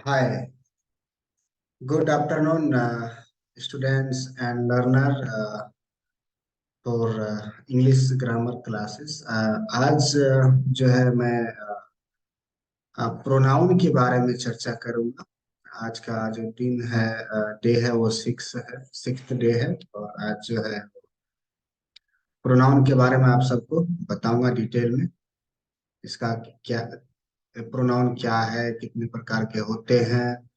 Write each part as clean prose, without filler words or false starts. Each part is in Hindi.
Hi, good afternoon, students and learner for English grammar classes. आज जो है मैं प्रोनाउन के बारे में चर्चा करूंगा। आज का जो दिन है डे है वो सिक्स्थ डे है। और आज जो है प्रोनाउन के बारे में आप सबको बताऊंगा डिटेल में। इसका क्या प्रोनाउन क्या है, कितने प्रकार के होते हैं,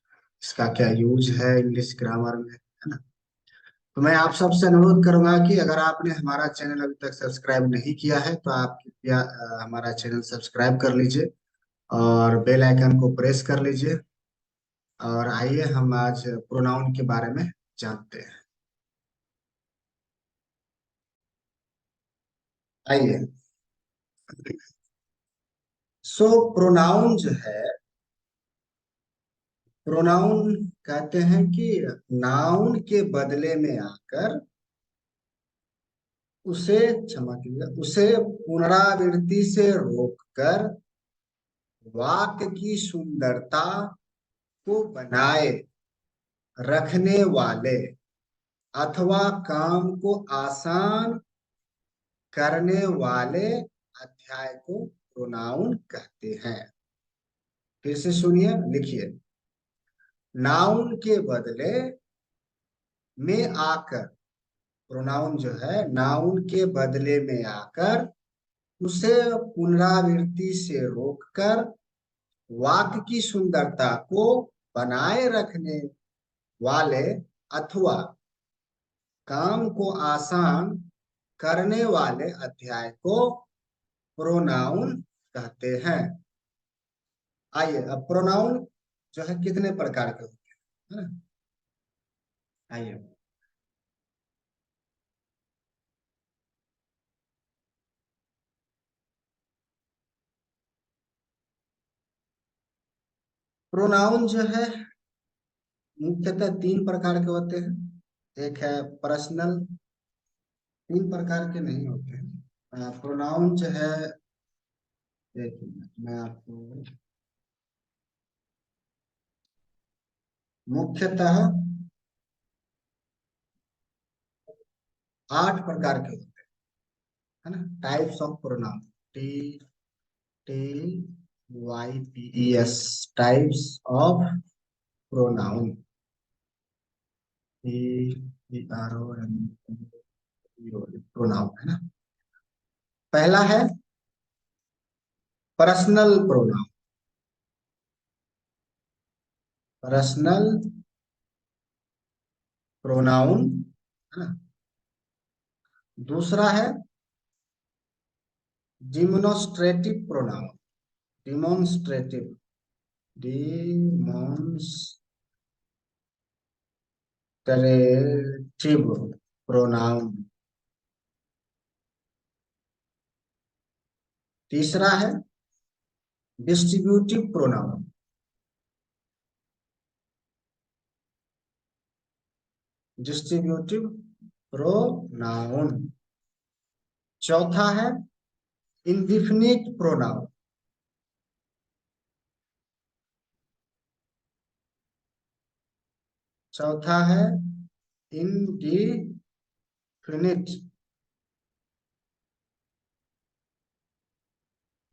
इसका क्या यूज है इंग्लिश ग्रामर में, है ना। तो मैं आप सबसे अनुरोध करूंगा कि अगर आपने हमारा चैनल अभी तक सब्सक्राइब नहीं किया है तो आप कृपया हमारा चैनल सब्सक्राइब कर लीजिए और बेल आइकन को प्रेस कर लीजिए। और आइए हम आज प्रोनाउन के बारे में जानते हैं। आइए। प्रोनाउन जो है, प्रोनाउन कहते हैं कि नाउन के बदले में आकर उसे क्षमा कीजिए, उसे पुनरावृत्ति से रोककर वाक्य की सुंदरता को बनाए रखने वाले अथवा काम को आसान करने वाले अध्याय को प्रोनाउन कहते हैं। फिर से सुनिए, लिखिए। नाउन के बदले में आकर, प्रोनाउन जो है नाउन के बदले में आकर उसे पुनरावृत्ति से रोककर वाक्य की सुंदरता को बनाए रखने वाले अथवा काम को आसान करने वाले अध्याय को प्रोनाउन कहते हैं। आइए, अब प्रोनाउन जो है कितने प्रकार के होते हैं, है ना। आइए, प्रोनाउन जो है मुख्यतः तीन प्रकार के होते हैं। एक है पर्सनल, तीन प्रकार के नहीं होते हैं। प्रोनाउन जो है, एक मिनट मैं आपको, मुख्यतः 8 प्रकार के होते हैं, है ना। Types of pronoun, T T Y P E S, types of pronoun, pronoun, है ना। पहला है पर्सनल प्रोनाउन, पर्सनल प्रोनाउन, है ना। दूसरा है demonstrative pronoun, demonstrative, demonstrative pronoun. तीसरा है डिस्ट्रीब्यूटिव प्रोनाउन, डिस्ट्रीब्यूटिव प्रोनाउन। चौथा है इंडिफिनिट प्रोनाउन, चौथा है इंडिफिनिट,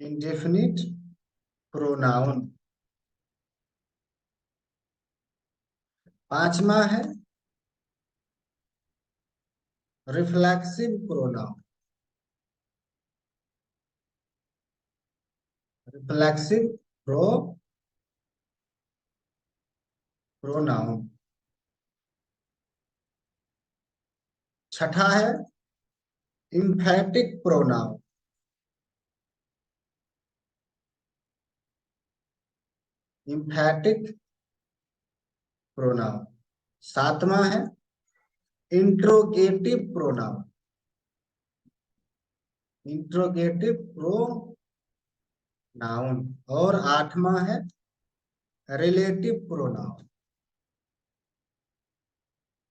इंडेफिनिट प्रोनाउन। पांचवा है रिफ्लेक्सिव प्रोनाउन, रिफ्लेक्सिव प्रोनाउन। छठा है इम्फेटिक प्रोनाउन, इम्फेटिक प्रोनाउन। सातवां है इंट्रोगेटिव प्रोनाउन, इंट्रोगेटिव प्रोनाउन। और आठवां है रिलेटिव प्रोनाउन,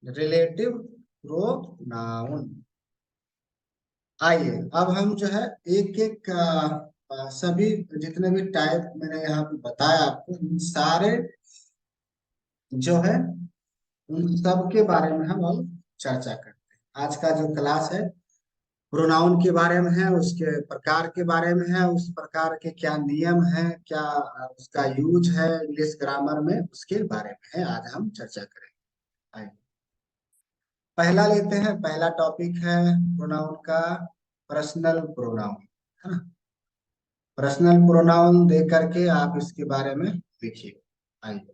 रिलेटिव प्रोनाउन। आइए, अब हम जो है एक एक सभी जितने भी टाइप मैंने यहाँ पे बताया आपको, इन सारे जो है उन सब के बारे में हम अब चर्चा करते हैं। आज का जो क्लास है प्रोनाउन के बारे में है, उसके प्रकार के बारे में है, उस प्रकार के क्या नियम है, क्या उसका यूज है इंग्लिश ग्रामर में, उसके बारे में है आज हम चर्चा करेंगे। आइए, पहला लेते हैं। पहला टॉपिक है प्रोनाउन का पर्सनल प्रोनाउन, है ना। पर्सनल प्रोनाउन दे करके आप इसके बारे में लिखिए। आइए,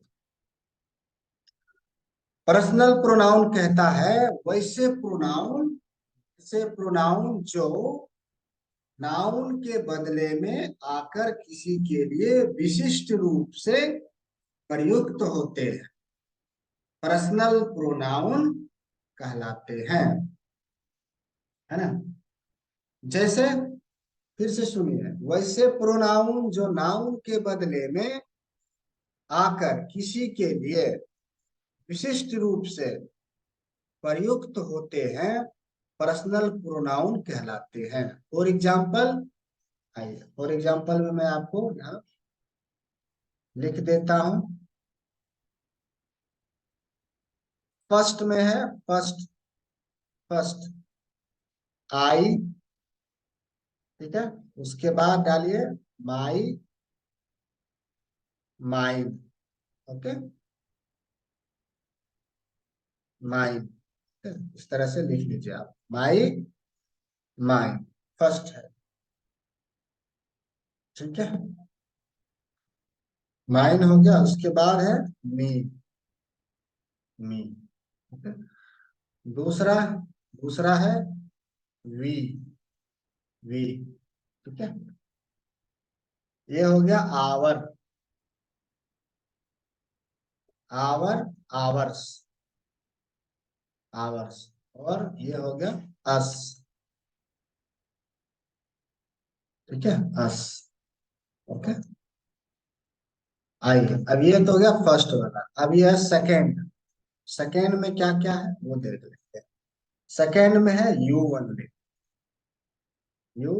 पर्सनल प्रोनाउन कहता है वैसे प्रोनाउन जो नाउन के बदले में आकर किसी के लिए विशिष्ट रूप से प्रयुक्त होते हैं, पर्सनल प्रोनाउन कहलाते हैं, है ना। जैसे, फिर से सुनिए, वैसे प्रोनाउन जो नाउन के बदले में आकर किसी के लिए विशिष्ट रूप से प्रयुक्त होते हैं, पर्सनल प्रोनाउन कहलाते हैं। फॉर एग्जाम्पल, आइए फॉर एग्जाम्पल में मैं आपको यहाँ लिख देता हूँ। फर्स्ट में है, फर्स्ट, फर्स्ट आई, ठीक है। उसके बाद डालिए माई, माइन, ओके, माइन, इस तरह से लिख लीजिए आप, माई, माइन, फर्स्ट है, ठीक है। माइन हो गया, उसके बाद है मी, मी, ओके। दूसरा, दूसरा है वी, वी, ठीक है। ये हो गया आवर, आवर, आवर्स, आवर्स। और ये हो गया अस, ठीक है, अस, ओके। आइए, अब ये तो हो गया फर्स्ट वाला, अब ये है सेकेंड। सेकेंड में क्या क्या है वो देख लेते हैं। सेकेंड में है यू ओनली, यू,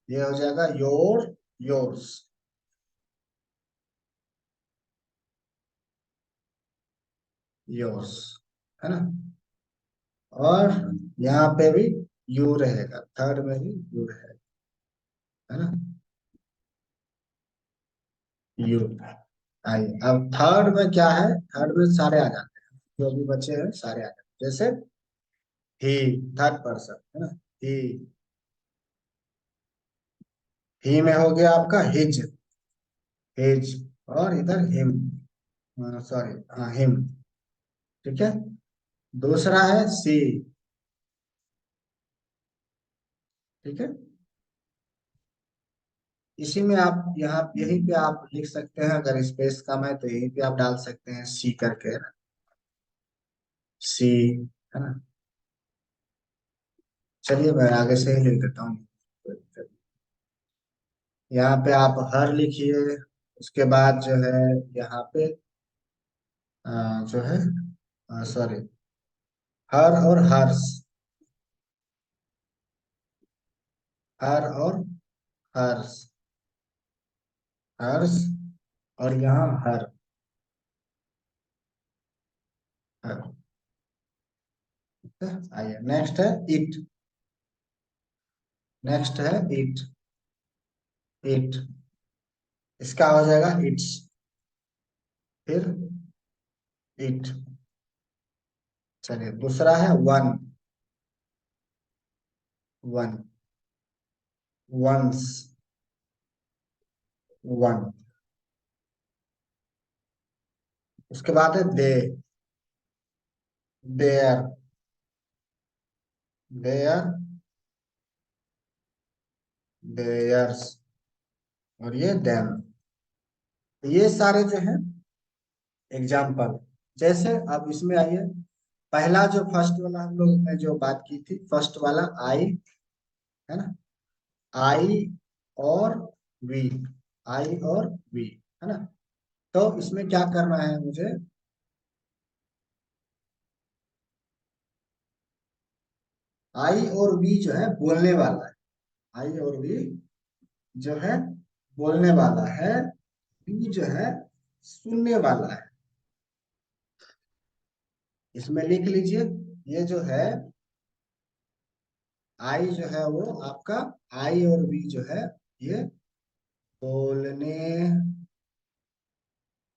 ये हो जाएगा योर, योर्स, योर्स, है ना। और यहाँ पे भी यू रहेगा, थर्ड में भी यू रहेगा, है ना, यू। आइए, अब थर्ड में क्या है, थर्ड में सारे आ जाते हैं, जो भी बचे हैं सारे आ जाते हैं। जैसे ही, थर्ड पर्सन, है ना, ही में हो गया आपका हिज, हिज, और इधर हिम, सॉरी, हाँ हिम, ठीक है। दूसरा है सी, ठीक है। इसी में आप यहाँ यहीं पे आप लिख सकते हैं, अगर स्पेस कम है तो यहीं पे आप डाल सकते हैं सी करके, सी, है ना। चलिए मैं आगे से ही लिख देता हूँ। यहाँ पे आप हर लिखिए, उसके बाद जो है यहाँ पे जो है, सॉरी, हर और हर्ष, हर और हर्ष, हर्ष, और यहाँ हर, हर, ठीक है? आइए, नेक्स्ट है इट, नेक्स्ट है इट, इट, इसका हो जाएगा इट्स, फिर इट। चलिए, दूसरा है वन, वन, वंस, वन। उसके बाद है दे, देयर, देयर, देयर्स, और ये देम। ये सारे जो हैं एग्जाम्पल। जैसे अब इसमें आइए, पहला जो फर्स्ट वाला हम लोग ने जो बात की थी, फर्स्ट वाला आई, है ना, आई और वी, आई और वी, है ना। तो इसमें क्या करना है मुझे, आई और वी जो है बोलने वाला है, आई और वी जो है बोलने वाला है, वी जो है सुनने वाला है, इसमें लिख लीजिए, ये जो है आई जो है वो आपका, आई और वी जो है ये बोलने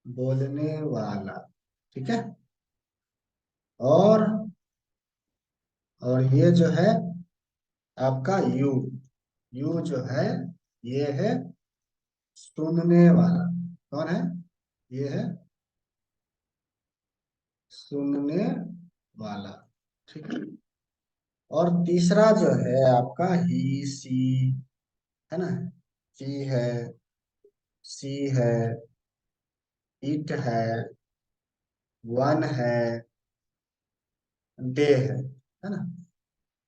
बोलने वाला, ठीक है। और ये जो है आपका यू, यू जो है ये है सुनने वाला। कौन है? ये है सुनने वाला, ठीक है। और तीसरा जो है आपका ही सी, है ना, ही है, सी है, इट वन है, दे है ना,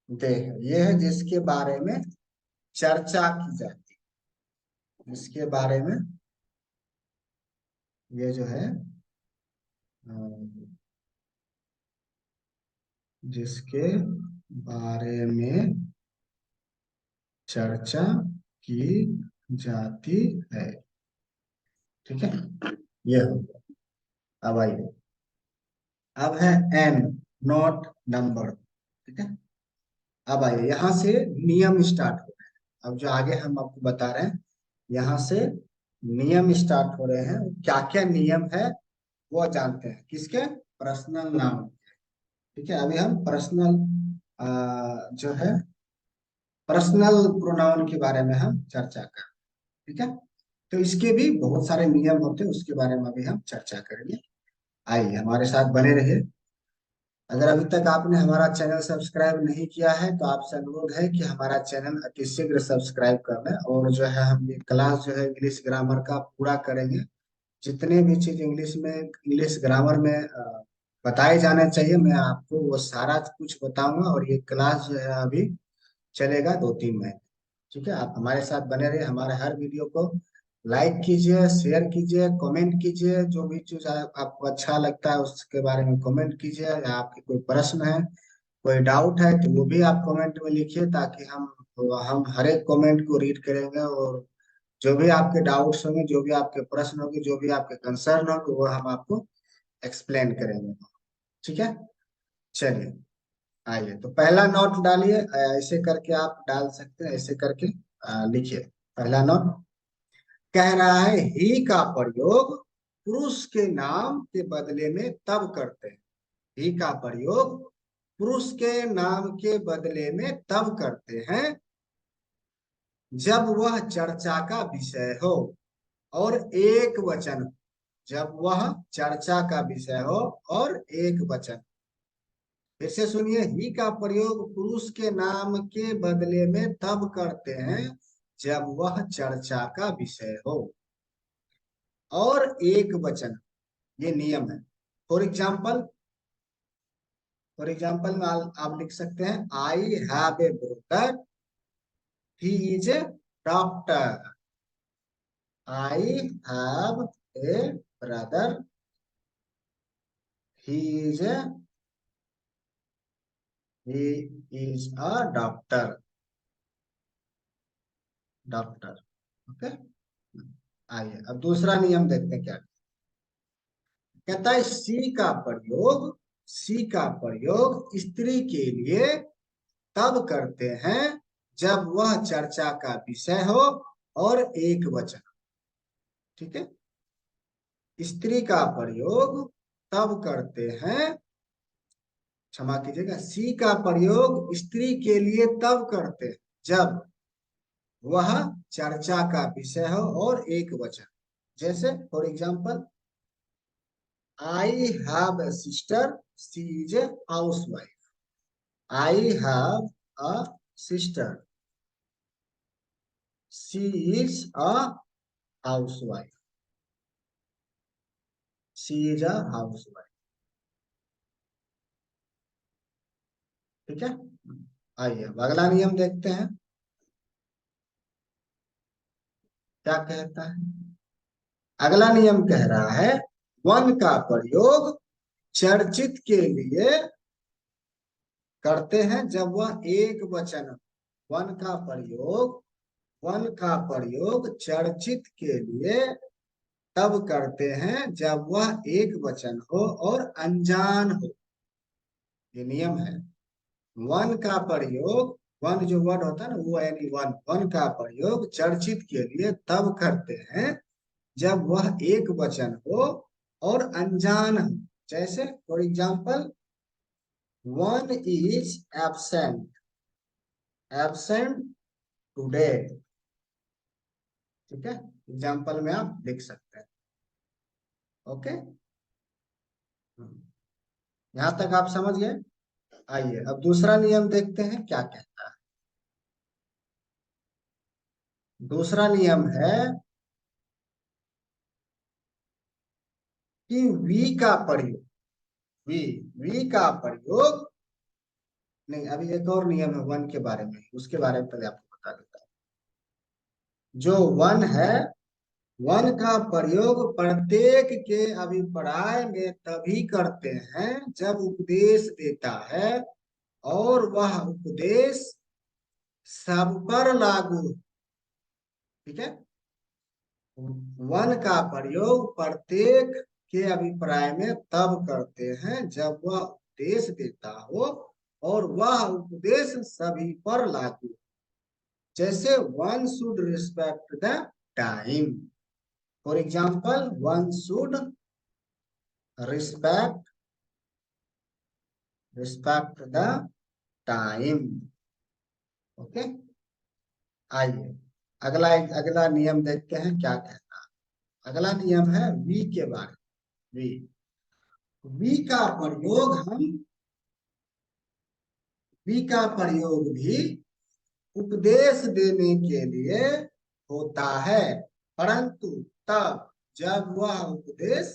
दे है। ये है जिसके बारे में चर्चा की जाती है, जिसके बारे में ये जो है जिसके बारे में चर्चा की जाती है, ठीक है। ये हो गया। अब आइए, अब है एन, नॉट नंबर, ठीक है। अब आइए, यहाँ से नियम स्टार्ट हो रहे हैं। अब जो आगे हम आपको बता रहे हैं, यहाँ से नियम स्टार्ट हो रहे हैं। क्या क्या नियम है वो जानते हैं, किसके? पर्सनल नाउन, ठीक है। अभी हम पर्सनल जो है पर्सनल प्रोनाउन के बारे में हम चर्चा कर, ठीक है। तो इसके भी बहुत सारे नियम होते हैं, उसके बारे में अभी हम चर्चा करेंगे। आइए हमारे साथ बने रहिए। अगर अभी तक आपने हमारा चैनल सब्सक्राइब नहीं किया है तो आपसे अनुरोध है कि हमारा चैनल अति शीघ्र सब्सक्राइब कर लें। और जो है हम ये क्लास जो है इंग्लिश ग्रामर का पूरा करेंगे। जितने भी चीज इंग्लिश में, इंग्लिश ग्रामर में बताए जाने चाहिए, मैं आपको वो सारा कुछ बताऊंगा। और ये क्लास जो है अभी चलेगा 2-3 महीने, ठीक है। आप हमारे साथ बने रहिए। हमारे हर वीडियो को लाइक कीजिए, शेयर कीजिए, कमेंट कीजिए। जो भी चीज आपको अच्छा लगता है उसके बारे में कमेंट कीजिए। या आपके कोई प्रश्न है, कोई डाउट है तो वो भी आप कमेंट में लिखिए, ताकि हम हर एक कमेंट को रीड करेंगे। और जो भी आपके डाउट्स होंगे, जो भी आपके प्रश्न होंगे, जो भी आपके कंसर्न होंगे, वो हम आपको एक्सप्लेन करेंगे, ठीक है। चलिए, आइए तो पहला नोट डालिए। ऐसे करके आप डाल सकते हैं, ऐसे करके लिखिए। पहला नोट कह रहा है, ही का प्रयोग पुरुष के नाम के बदले में तब करते हैं। ही का प्रयोग पुरुष के नाम के बदले में तब करते हैं जब वह चर्चा का विषय हो और एक वचन हो। जब वह चर्चा का विषय हो और एक वचन। फिर से सुनिए, ही का प्रयोग पुरुष के नाम के बदले में तब करते हैं जब वह चर्चा का विषय हो और एक वचन। ये नियम है। फॉर एग्जाम्पल, में आप लिख सकते हैं, आई have A brother, he is a doctor. I have A brother, he is a he is a doctor, doctor, okay. आइए अब दूसरा नियम देखते हैं क्या कहता है। सी का प्रयोग स्त्री के लिए तब करते हैं जब वह चर्चा का विषय हो और एक वचन, ठीक है। स्त्री का प्रयोग तब करते हैं, क्षमा कीजिएगा, सी का प्रयोग स्त्री के लिए तब करते हैं जब वह चर्चा का विषय हो और एक वचन। जैसे for example, I have A sister, she is a house wife. I have a sister, she is a house wife. She is a house wife, ठीक है। आइए अब अगला नियम देखते हैं क्या कहता है। अगला नियम कह रहा है, वन का प्रयोग चर्चित के लिए करते हैं जब वह एक वचन हो। वन का प्रयोग वन का प्रयोग चर्चित के लिए तब करते हैं जब वह एक वचन हो और अनजान हो। ये नियम है। वन का प्रयोग, वन जो वर्ड होता है ना, वो यानी वन, वन का प्रयोग चर्चित के लिए तब करते हैं जब वह एक वचन हो और अनजान हो। जैसे for example, one is absent, absent today. ठीक है, एग्जाम्पल में आप लिख सकते हैं। ओके, यहां तक आप समझ गए। आइए अब दूसरा नियम देखते हैं क्या कहता है। दूसरा नियम है कि वी का प्रयोग, वी वी का प्रयोग, नहीं अभी एक और नियम है वन के बारे में, उसके बारे में पहले आपको बता देता हूँ। जो वन है, वन का प्रयोग प्रत्येक के अभिप्राय में तभी करते हैं जब उपदेश देता है और वह उपदेश सब पर लागू। ठीक है, वन का प्रयोग प्रत्येक के अभिप्राय में तब करते हैं जब वह उपदेश देता हो और वह उपदेश सभी पर लागू। जैसे one should respect the time. For example, one should respect respect the time. Okay, आइए अगला अगला नियम देखते हैं क्या कहता है। अगला नियम है वी के बारे में। वी वी का प्रयोग हम वी का प्रयोग भी उपदेश देने के लिए होता है, परंतु तब जब वह उपदेश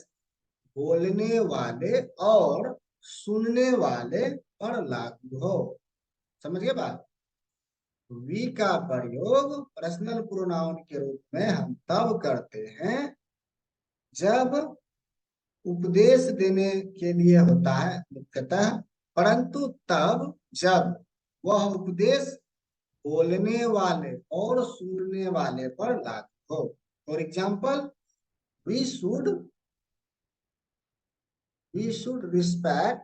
बोलने वाले और सुनने वाले पर लागू हो। समझ गए बात। वी का प्रयोग पर्सनल प्रोनाउन के रूप में हम तब करते हैं जब उपदेश देने के लिए होता है मुख्यतः, परंतु तब जब वह उपदेश बोलने वाले और सुनने वाले पर लागू हो। For example, we should we should respect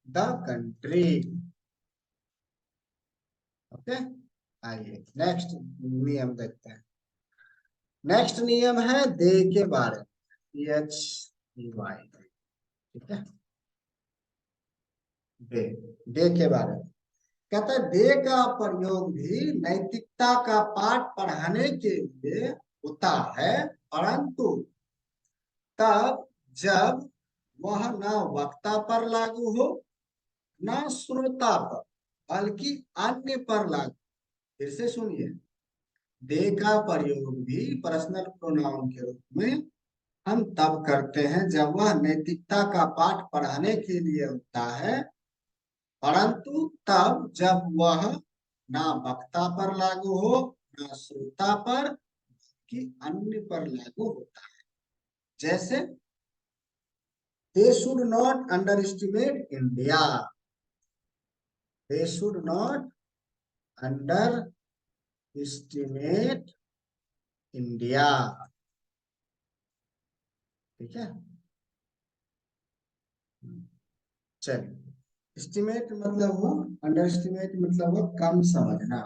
the country. Okay, आइए नेक्स्ट नियम देखते हैं। नेक्स्ट नियम है दे के बारे में। H E Y. ठीक है, दे दे के बारे में कहता है, दे का प्रयोग भी नैतिकता का पाठ पढ़ाने के लिए होता है, परंतु तब जब वह न वक्ता पर लागू हो न श्रोता पर, बल्कि अन्य पर लागू। फिर से सुनिए, दे का प्रयोग भी पर्सनल प्रोनाउन के रूप में हम तब करते हैं जब वह नैतिकता का पाठ पढ़ाने के लिए होता है, परंतु तब जब वह ना वक्ता पर लागू हो ना श्रोता पर कि अन्य पर लागू होता है। जैसे, they should not under estimate India. They should not under estimate India. ठीक है, चलिए, एस्टिमेट मतलब वो, अंडर एस्टिमेट मतलब वो कम समझना।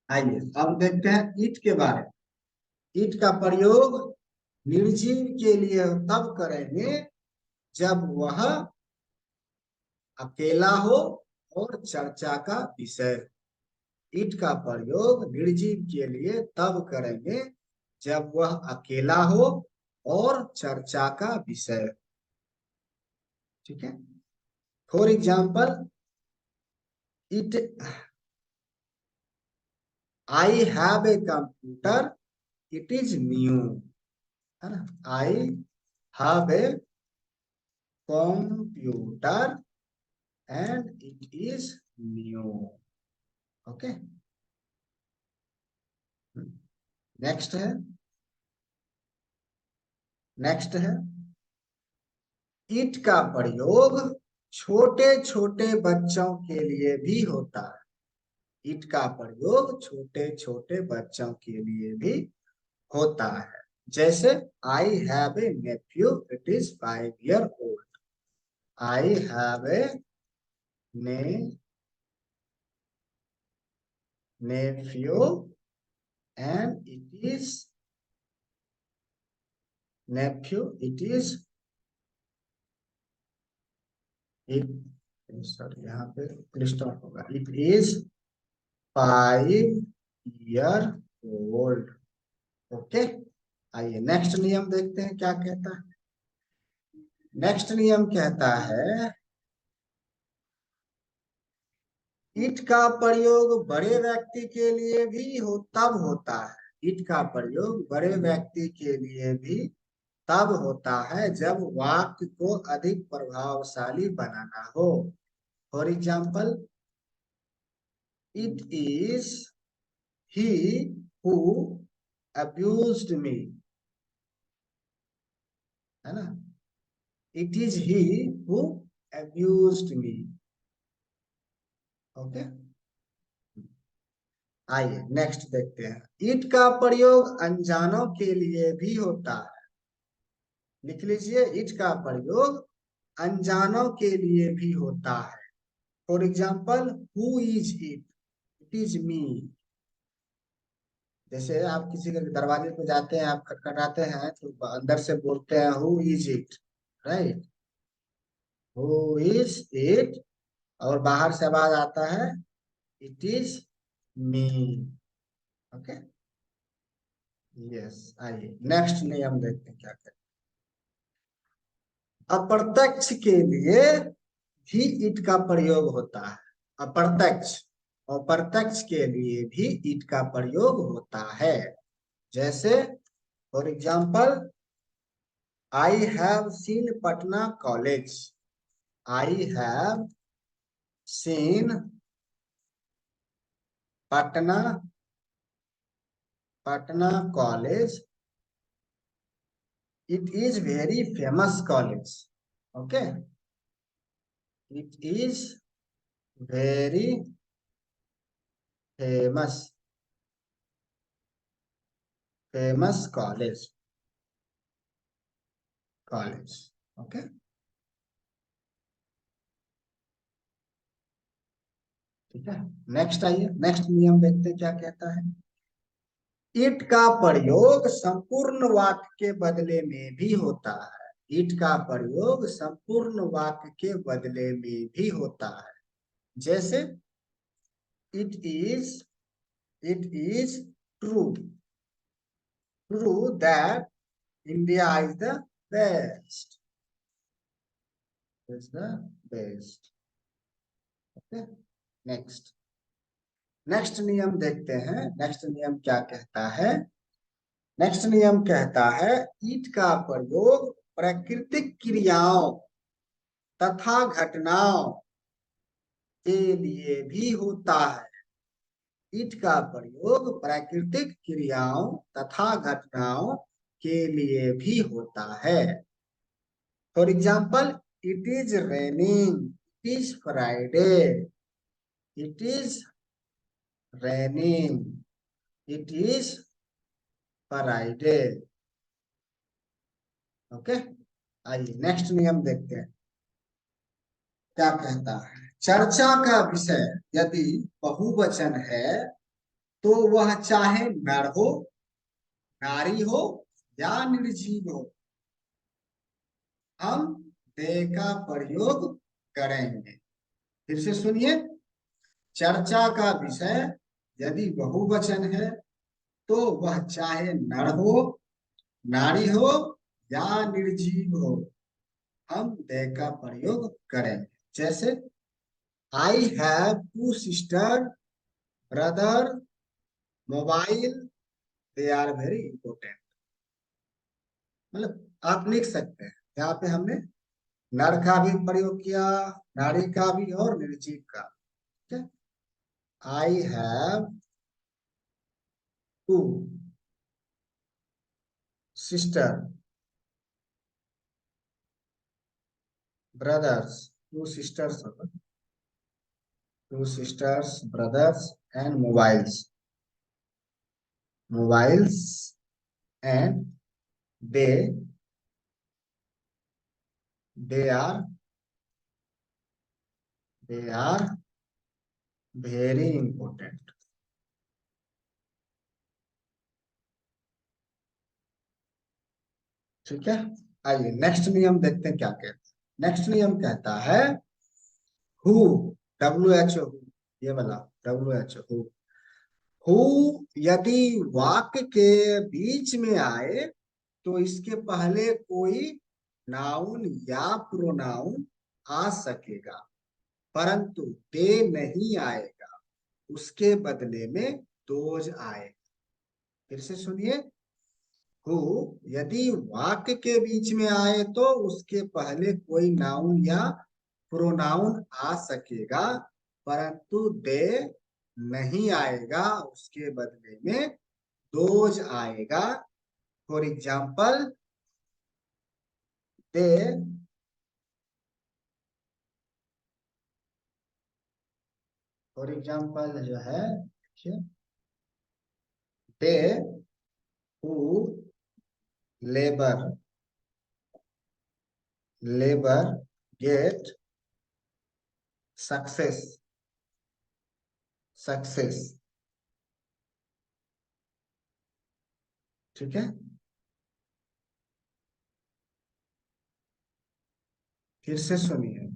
आइए अब देखते हैं ईट के बारे में। ईट का प्रयोग निर्जीव के लिए तब करेंगे जब वह अकेला हो और चर्चा का विषय। ईट का प्रयोग निर्जीव के लिए तब करेंगे जब वह अकेला हो और चर्चा का विषय। ठीक है, for example, it I have a computer, it is new. है ना, आई have a computer and it is new. Okay, next है, नेक्स्ट है, इट का प्रयोग छोटे छोटे बच्चों के लिए भी होता है। इट का प्रयोग छोटे छोटे बच्चों के लिए भी होता है। जैसे I have a nephew, it is 5 year old। I have a ने nephew and it is it sorry यहाँ पे फुल स्टॉप होगा, it is 5 year old। Okay, आइए नेक्स्ट नियम देखते हैं क्या कहता है। नेक्स्ट नियम कहता है इट का प्रयोग बड़े व्यक्ति के लिए भी तब होता है। इट का प्रयोग बड़े व्यक्ति के लिए भी तब होता है जब वाक्य को अधिक प्रभावशाली बनाना हो। For example, it is he who abused me, है ना। It is he who abused me. Okay, आइए नेक्स्ट देखते हैं। इट का प्रयोग अनजानों के लिए भी होता है। लिख लीजिए, इट का प्रयोग अनजानों के लिए भी होता है। For example, who is it, it is me. जैसे आप किसी के दरवाजे पे जाते हैं, आप खटखटाते हैं तो अंदर से बोलते हैं who is it, right. Who is it, और बाहर से आवाज आता है it is me. Okay, yes, आइए नेक्स्ट नियम देखते हैं क्या कहते हैं। अप्रत्यक्ष के लिए भी इट का प्रयोग होता है। अप्रत्यक्ष और प्रत्यक्ष के लिए भी इट का प्रयोग होता है। जैसे for example, I have seen Patna college. I have seen Patna Patna college, it is very famous college. Okay, it is very famous famous college. Okay, ठीक है। नेक्स्ट आइए, नेक्स्ट नियम देखते हैं क्या कहता है। इट का प्रयोग संपूर्ण वाक्य के बदले में भी होता है। इट का प्रयोग संपूर्ण वाक्य के बदले में भी होता है। जैसे it is true true that India is the best, is the best. Okay, next next नियम देखते हैं। नेक्स्ट नियम क्या कहता है। नेक्स्ट नियम कहता है ईट का प्रयोग प्राकृतिक क्रियाओं तथा घटनाओं के लिए भी होता है। ईट का प्रयोग प्राकृतिक क्रियाओं तथा घटनाओं के लिए भी होता है। For example, it is raining, it is Friday, it is raining, it is Friday. Okay, आइए नेक्स्ट नियम देखते हैं क्या कहता है। चर्चा का विषय यदि बहुवचन है तो वह चाहे नर हो, नारी हो या निर्जीव हो, हम दे का प्रयोग करेंगे। फिर से सुनिए, चर्चा का विषय यदि बहुवचन है तो वह चाहे नर हो, नारी हो या निर्जीव हो, हम दे का प्रयोग करेंगे। जैसे I have 2 sister, brother, mobile, they are very important. मतलब आप लिख सकते हैं, यहाँ पे हमने नर का भी प्रयोग किया, नारी का भी और निर्जीव का। ठीक है, I have 2 sister, brothers, 2 sisters, 2 sisters, brothers and mobiles, mobiles and they they are they are very important. ठीक है। आइए नेक्स्ट नियम देखते हैं क्या कहते हैं। नेक्स्ट नियम कहता है हु, WHO, ये वाला WHO, हु यदि वाक्य के बीच में आए तो इसके पहले कोई नाउन या प्रोनाउन आ सकेगा, परंतु दे नहीं आएगा, उसके बदले में दोज आएगा। फिर से सुनिए। हु यदि वाक्य के बीच में आए तो उसके पहले कोई नाउन या प्रोनाउन आ सकेगा, परंतु दे नहीं आएगा, उसके बदले में दोज आएगा। For example, they for example जो है, देखिए, they who labour labour get success success. ठीक है। फिर से सुनिए,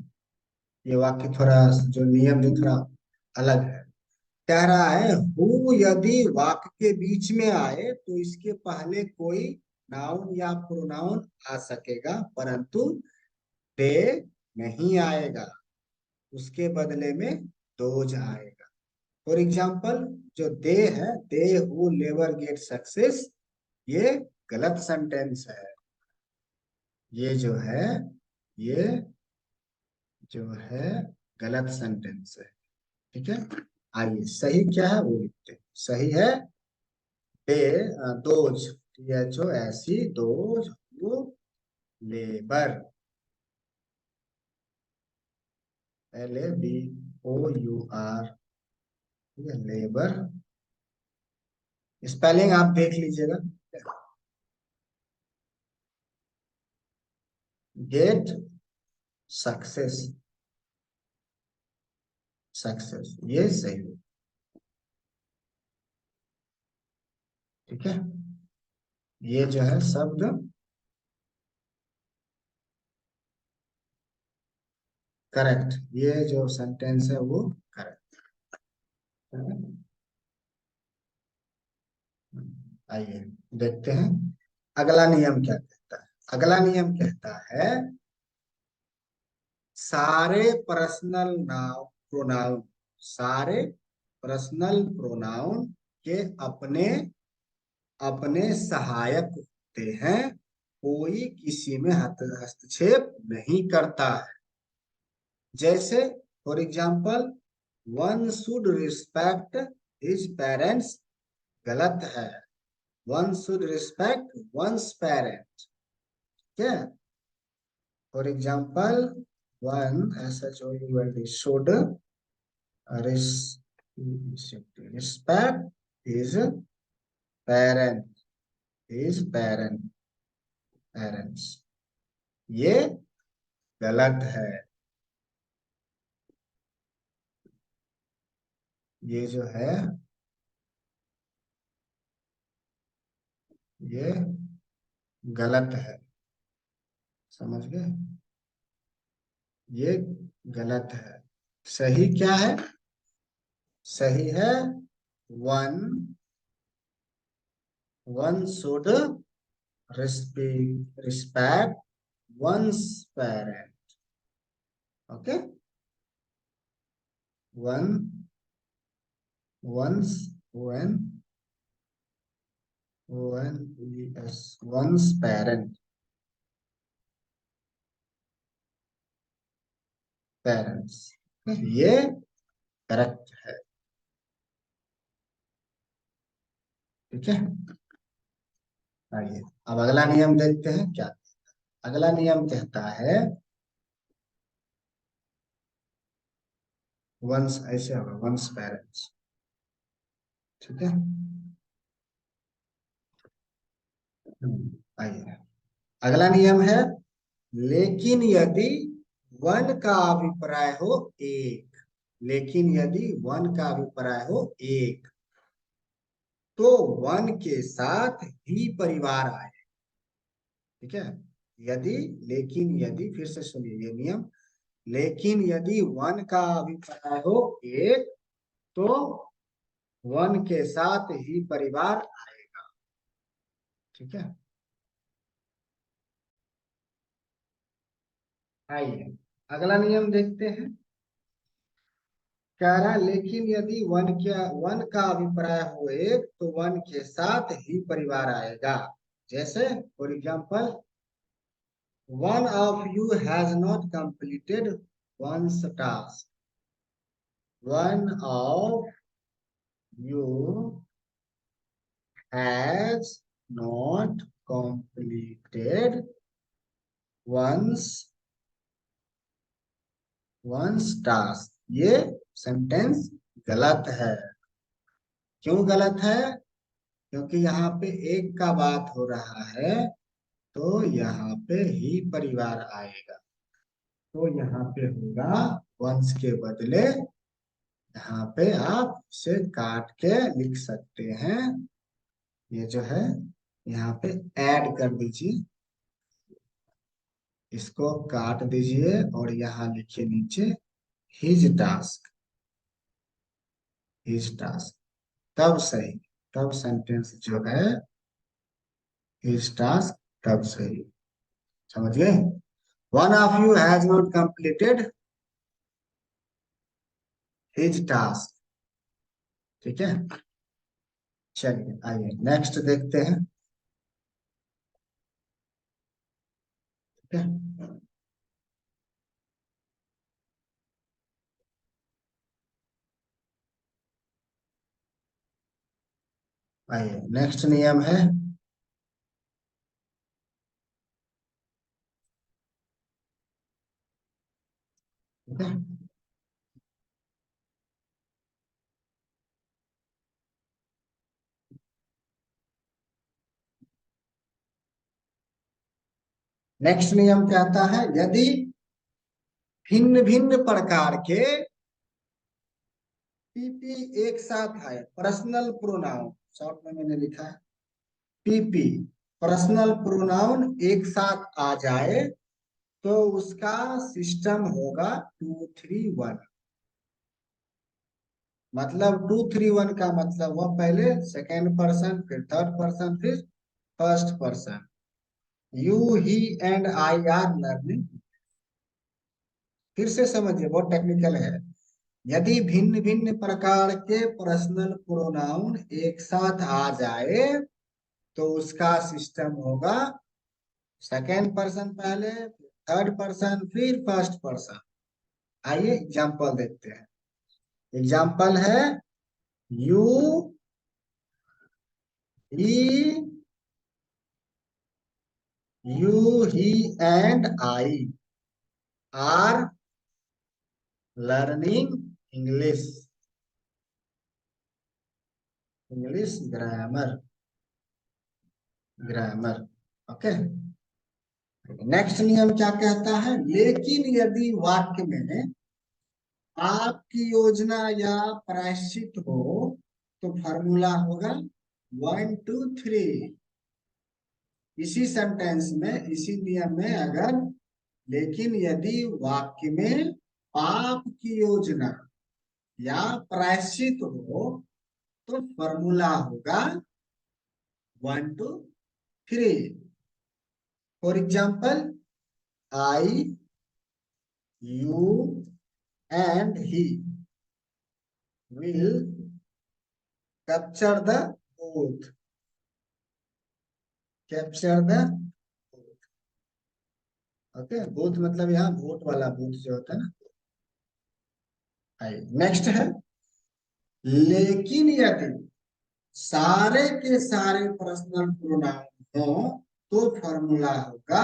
ये वाक्य थोड़ा जो नियम जो थोड़ा अलग है। कह रहा है हु यदि वाक्य के बीच में आए तो इसके पहले कोई नाउन या प्रोनाउन आ सकेगा, परंतु दे नहीं आएगा, उसके बदले में दोज आएगा। फॉर एग्जाम्पल, जो दे है, दे हु नेवर गेट सक्सेस, ये गलत सेंटेंस है। ये जो है, ये जो है गलत सेंटेंस है। ठीक है। आइए सही क्या है वो लिखते हैं। सही है they, those, THOSE, those who labour, LABOUR, labour. Spelling आप देख लीजिएगा। गेट सक्सेस सक्सेस, ये सही है। ठीक है। ये जो है शब्द करेक्ट, ये जो सेंटेंस है वो करेक्ट है। आइए देखते हैं अगला नियम क्या कहता है। अगला नियम कहता है सारे पर्सनल नाउन प्रोनाउन सारे पर्सनल प्रोनाउन के अपने अपने सहायक होते हैं, कोई किसी में हस्तक्षेप नहीं करता है। जैसे for example, one should respect his parents, गलत है। One should respect one's parent. क्या? For example, one SHOULD should respect his parent parents, ये गलत है। ये जो है, ये गलत है। समझ गए? ये गलत है। सही क्या है? सही है one one should respect one's parent. Okay. One one's one one one's parents, ये करेक्ट है। ठीक है। आइए अब अगला नियम देखते हैं क्या। अगला नियम कहता है वंस, ऐसे होगा वंस पेरेंट्स। ठीक है। आइए, अगला नियम है, लेकिन यदि वन का अभिप्राय हो एक, लेकिन यदि वन का अभिप्राय हो एक, तो वन के साथ ही परिवार आए। ठीक है, यदि, लेकिन यदि, फिर से सुनिए ये नियम, लेकिन यदि वन का अभिप्राय हो एक, तो वन के साथ ही परिवार आएगा। ठीक है, आइए अगला नियम देखते हैं। कह रहा है, लेकिन यदि वन का अभिप्राय हो एक, तो वन के साथ ही परिवार आएगा। जैसे for example, one of you has not completed one's task, one of you has not completed one's one's task. ये सेंटेंस गलत है। क्यों गलत है? क्योंकि यहाँ पे एक का बात हो रहा है, तो यहाँ पे ही परिवार आएगा। तो यहाँ पे होगा वंस के बदले, यहाँ पे आप इसे काट के लिख सकते हैं। ये जो है यहाँ पे ऐड कर दीजिए, इसको काट दीजिए और यहाँ लिखिए नीचे हिज टास्क, हिज टास्क। तब सही, तब सेंटेंस जो है हिज टास्क, तब सही। समझ गए? One of you has not completed his task. ठीक है, चलिए आइए नेक्स्ट देखते हैं। ठीक है, आइए नेक्स्ट नियम है, ठीक है, नेक्स्ट नियम कहता है, यदि भिन्न भिन्न प्रकार के पीपी एक साथ आए, पर्सनल प्रोनाउन, शॉर्ट में मैंने लिखा है पीपी, पर्सनल प्रोनाउन एक साथ आ जाए, तो उसका सिस्टम होगा 2 3 1। मतलब 2 3 1 का मतलब वह पहले सेकेंड पर्सन, फिर थर्ड पर्सन, फिर first person. You, he and I are learning. फिर से समझिए, बहुत टेक्निकल है। यदि भिन्न भिन्न प्रकार के पर्सनल प्रोनाउन एक साथ आ जाए, तो उसका सिस्टम होगा सेकेंड पर्सन पहले, थर्ड पर्सन, फिर फर्स्ट पर्सन। आइए एग्जांपल देखते हैं। एग्जांपल है, you, he, you, he and I are learning English, English grammar, grammar. Okay, next नियम क्या कहता है, लेकिन यदि वाक्य में आपकी योजना या प्रायश्चित हो, तो फॉर्मूला होगा 1 2 3। इसी सेंटेंस में, इसी नियम में, अगर लेकिन यदि वाक्य में पाप की योजना या प्रायश्चित हो, तो फॉर्मूला होगा 1 2 3। For example, I, you and he will capture the both, capture the both। Okay, both मतलब यहाँ वोट वाला बूथ जो होता है ना। नेक्स्ट है, लेकिन यदि सारे के सारे पर्सनल प्रोनाउन हो, तो फॉर्मूला होगा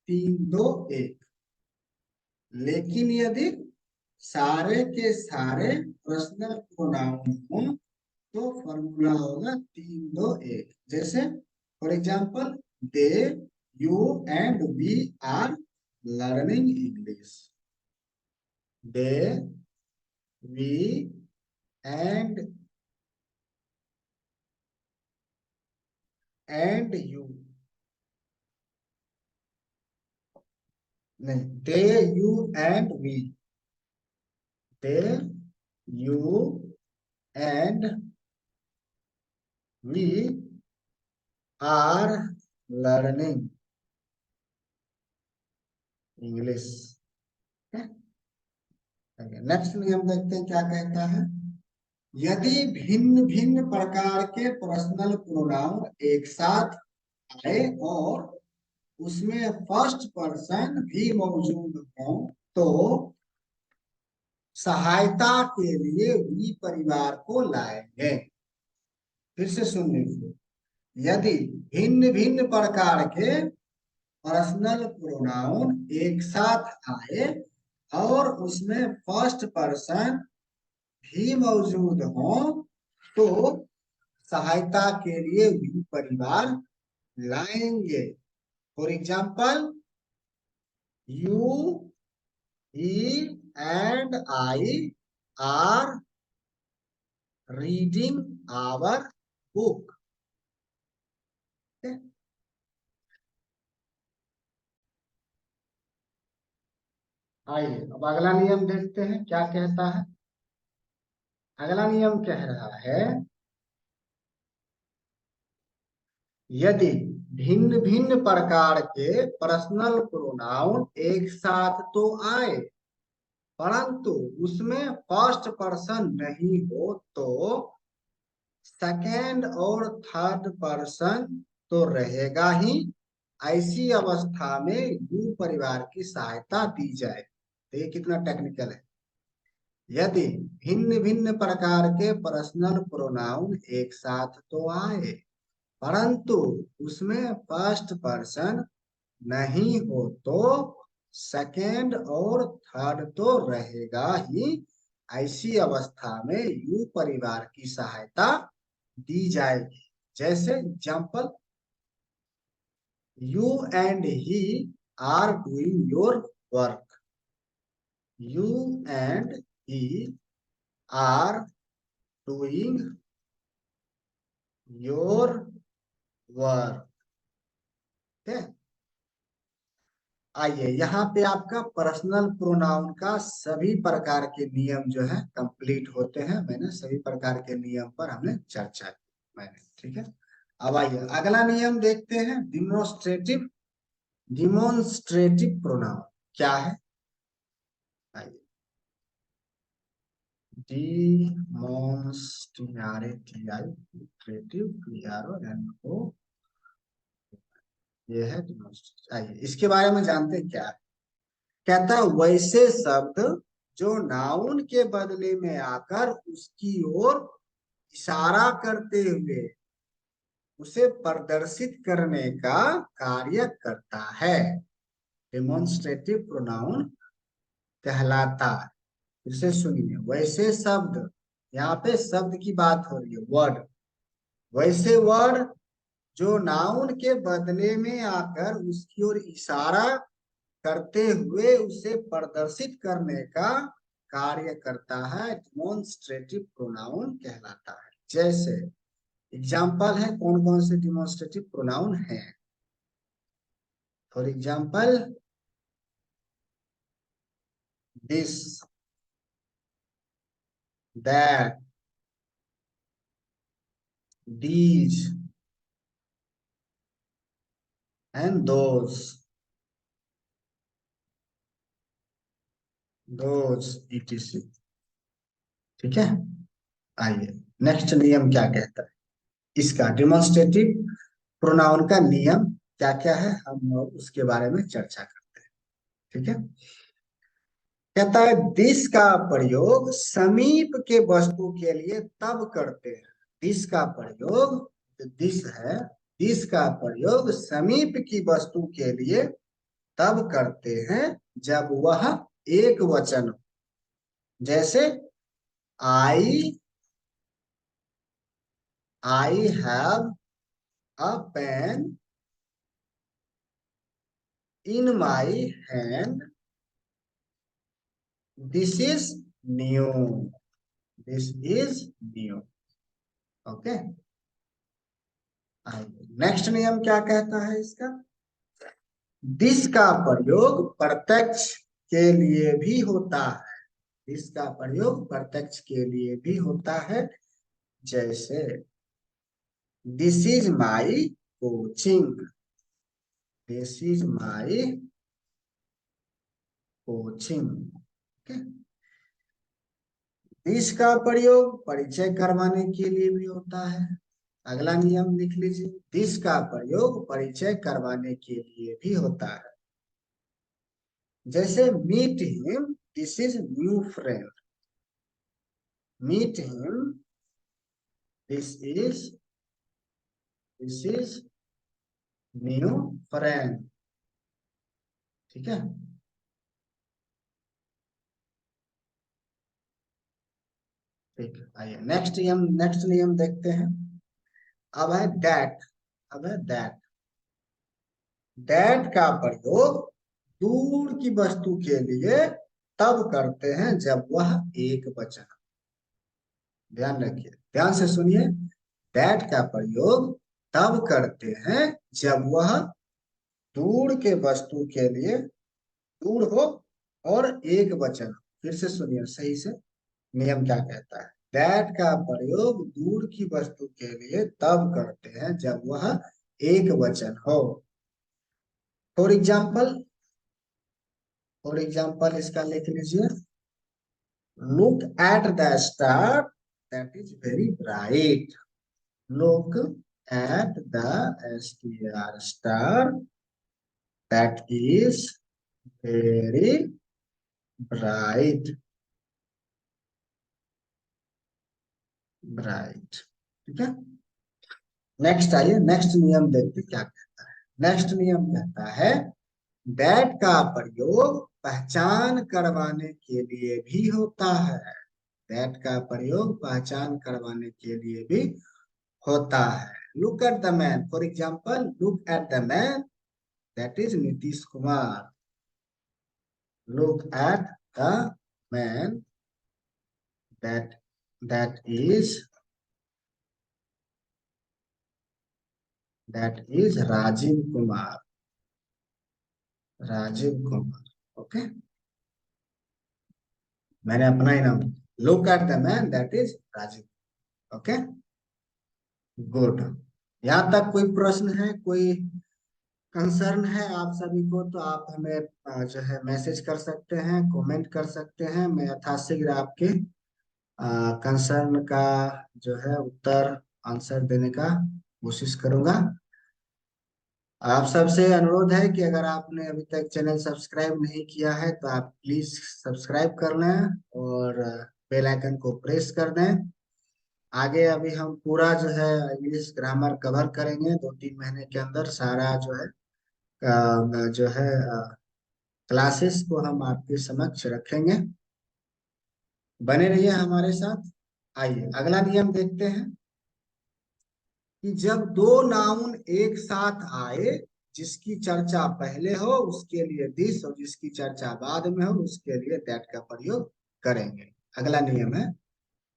3 2 1। लेकिन यदि सारे के सारे पर्सनल प्रोनाउन हो, तो फॉर्मूला होगा 3 2 1। जैसे for example, they, you and we are learning English. They, we and you, नहीं, they, you and we, they, you and we are learning English. Next नियम देखते हैं क्या कहता है। यदि भिन्न भिन्न प्रकार के पर्सनल प्रोनाउन एक साथ आए और उसमें फर्स्ट पर्सन भी मौजूद हो तो सहायता के लिए वी परिवार को लाएंगे। फिर से सुन लीजिए। यदि भिन्न भिन्न प्रकार के पर्सनल प्रोनाउन एक साथ आए और उसमें फर्स्ट पर्सन भी मौजूद हो तो सहायता के लिए भी परिवार लाएंगे। For example, you, he and I are reading our book. आइए अब अगला नियम देखते हैं क्या कहता है। अगला नियम कह रहा है, यदि भिन्न भिन्न प्रकार के पर्सनल प्रोनाउन एक साथ तो आए परंतु उसमें फर्स्ट पर्सन नहीं हो तो सेकेंड और थर्ड पर्सन तो रहेगा ही। ऐसी अवस्था में यू परिवार की सहायता दी जाए। तो ये कितना टेक्निकल है। यदि भिन्न भिन्न प्रकार के पर्सनल प्रोनाउन एक साथ तो आए परंतु उसमें फर्स्ट पर्सन नहीं हो तो सेकेंड और थर्ड तो रहेगा ही। ऐसी अवस्था में यू परिवार की सहायता दी जाएगी। जैसे example, you and he are doing your work. You and he are doing your work. आइए यहाँ पे आपका पर्सनल प्रोनाउन का सभी प्रकार के नियम जो है कंप्लीट होते हैं। मैंने सभी प्रकार के नियम पर हमने चर्चा की मैंने, ठीक है। अब आइए अगला नियम देखते हैं। डिमोन्स्ट्रेटिव प्रोनाउन क्या है। आइए, डिमोन्स्ट्रेटिव, ये है डिमोन्स्ट्रेटिव। आइए इसके बारे में जानते हैं क्या है। कहता है वैसे शब्द जो नाउन के बदले में आकर उसकी ओर इशारा करते हुए उसे प्रदर्शित करने का कार्य करता है, डेमोन्स्ट्रेटिव प्रोनाउन कहलाता है। इसे सुनिए, वैसे शब्द, यहाँ पे शब्द की बात हो रही है, वर्ड। वैसे वर्ड जो नाउन के बदले में आकर उसकी ओर इशारा करते हुए उसे प्रदर्शित करने का कार्य करता है, डिमोन्स्ट्रेटिव प्रोनाउन कहलाता है। जैसे एग्जाम्पल है, कौन कौन से डिमोन्स्ट्रेटिव प्रोनाउन हैं। For example, this, that, these and those etc। ठीक है। आइए नेक्स्ट नियम क्या कहता है। इसका डिमोन्स्ट्रेटिव प्रोनाउन का नियम क्या क्या है हम उसके बारे में चर्चा करते हैं। ठीक है। कहता है दिस का प्रयोग समीप के वस्तु के लिए तब करते हैं। दिस का प्रयोग, दिस है, दिस का प्रयोग समीप की वस्तु के लिए तब करते हैं जब वह एक वचन हो। जैसे I have a pain in my hand, this is new, this is new. Okay, next नियम क्या कहता है इसका? दिस का प्रयोग प्रत्यक्ष के लिए भी होता है, इसका प्रयोग प्रत्यक्ष के लिए भी होता है। जैसे this is my coaching, this is my coaching. This का प्रयोग परिचय करवाने के लिए भी होता है। अगला नियम लिख लीजिए, दिस का प्रयोग परिचय करवाने के लिए भी होता है। जैसे meet him, this is new friend, meet him, this is new friend. ठीक है, ठीक है। आइए नेक्स्ट नियम देखते हैं। अब है दैट, अब है दैट। दैट का प्रयोग दूर की वस्तु के लिए तब करते हैं जब वह एक वचन। ध्यान रखिए, ध्यान से सुनिए। दैट का प्रयोग तब करते हैं जब वह दूर के वस्तु के लिए, दूर हो और एक वचन। फिर से सुनिए सही से, नियम क्या कहता है। दैट का प्रयोग दूर की वस्तु के लिए तब करते हैं जब वह एक वचन हो। फॉर एग्जाम्पल, फॉर एग्जाम्पल इसका लिख लीजिए, look at the star that is very bright, look at the star that is very bright, bright. ठीक है, नेक्स्ट आइए, नेक्स्ट नियम देखते क्या कहता है। नेक्स्ट नियम कहता है दैट का प्रयोग पहचान करवाने के लिए भी होता है, दैट का प्रयोग पहचान करवाने के लिए भी होता है। Look at the man, for example look at the man that is Nitish Kumar, look at the man that that is Rajiv Kumar, Rajiv Kumar. Okay, मैंने अपना ही नाम, look at the man that is Rajiv. Okay, good. यहाँ तक कोई प्रश्न है, कोई कंसर्न है आप सभी को, तो आप हमें जो है मैसेज कर सकते हैं, कमेंट कर सकते हैं। मैं यथाशीघ्र आपके कंसर्न का जो है उत्तर, आंसर देने का कोशिश करूंगा। आप सबसे अनुरोध है कि अगर आपने अभी तक चैनल सब्सक्राइब नहीं किया है तो आप प्लीज सब्सक्राइब कर लें और बेल आइकन को प्रेस कर दें। आगे अभी हम पूरा जो है इंग्लिश ग्रामर कवर करेंगे 2-3 महीने के अंदर, सारा जो है जो है क्लासेस को हम आपके समक्ष रखेंगे। बने रहिए हमारे साथ। आइए अगला नियम देखते हैं कि जब दो नाउन एक साथ आए, जिसकी चर्चा पहले हो उसके लिए दिस और जिसकी चर्चा बाद में हो उसके लिए दैट का प्रयोग करेंगे। अगला नियम है,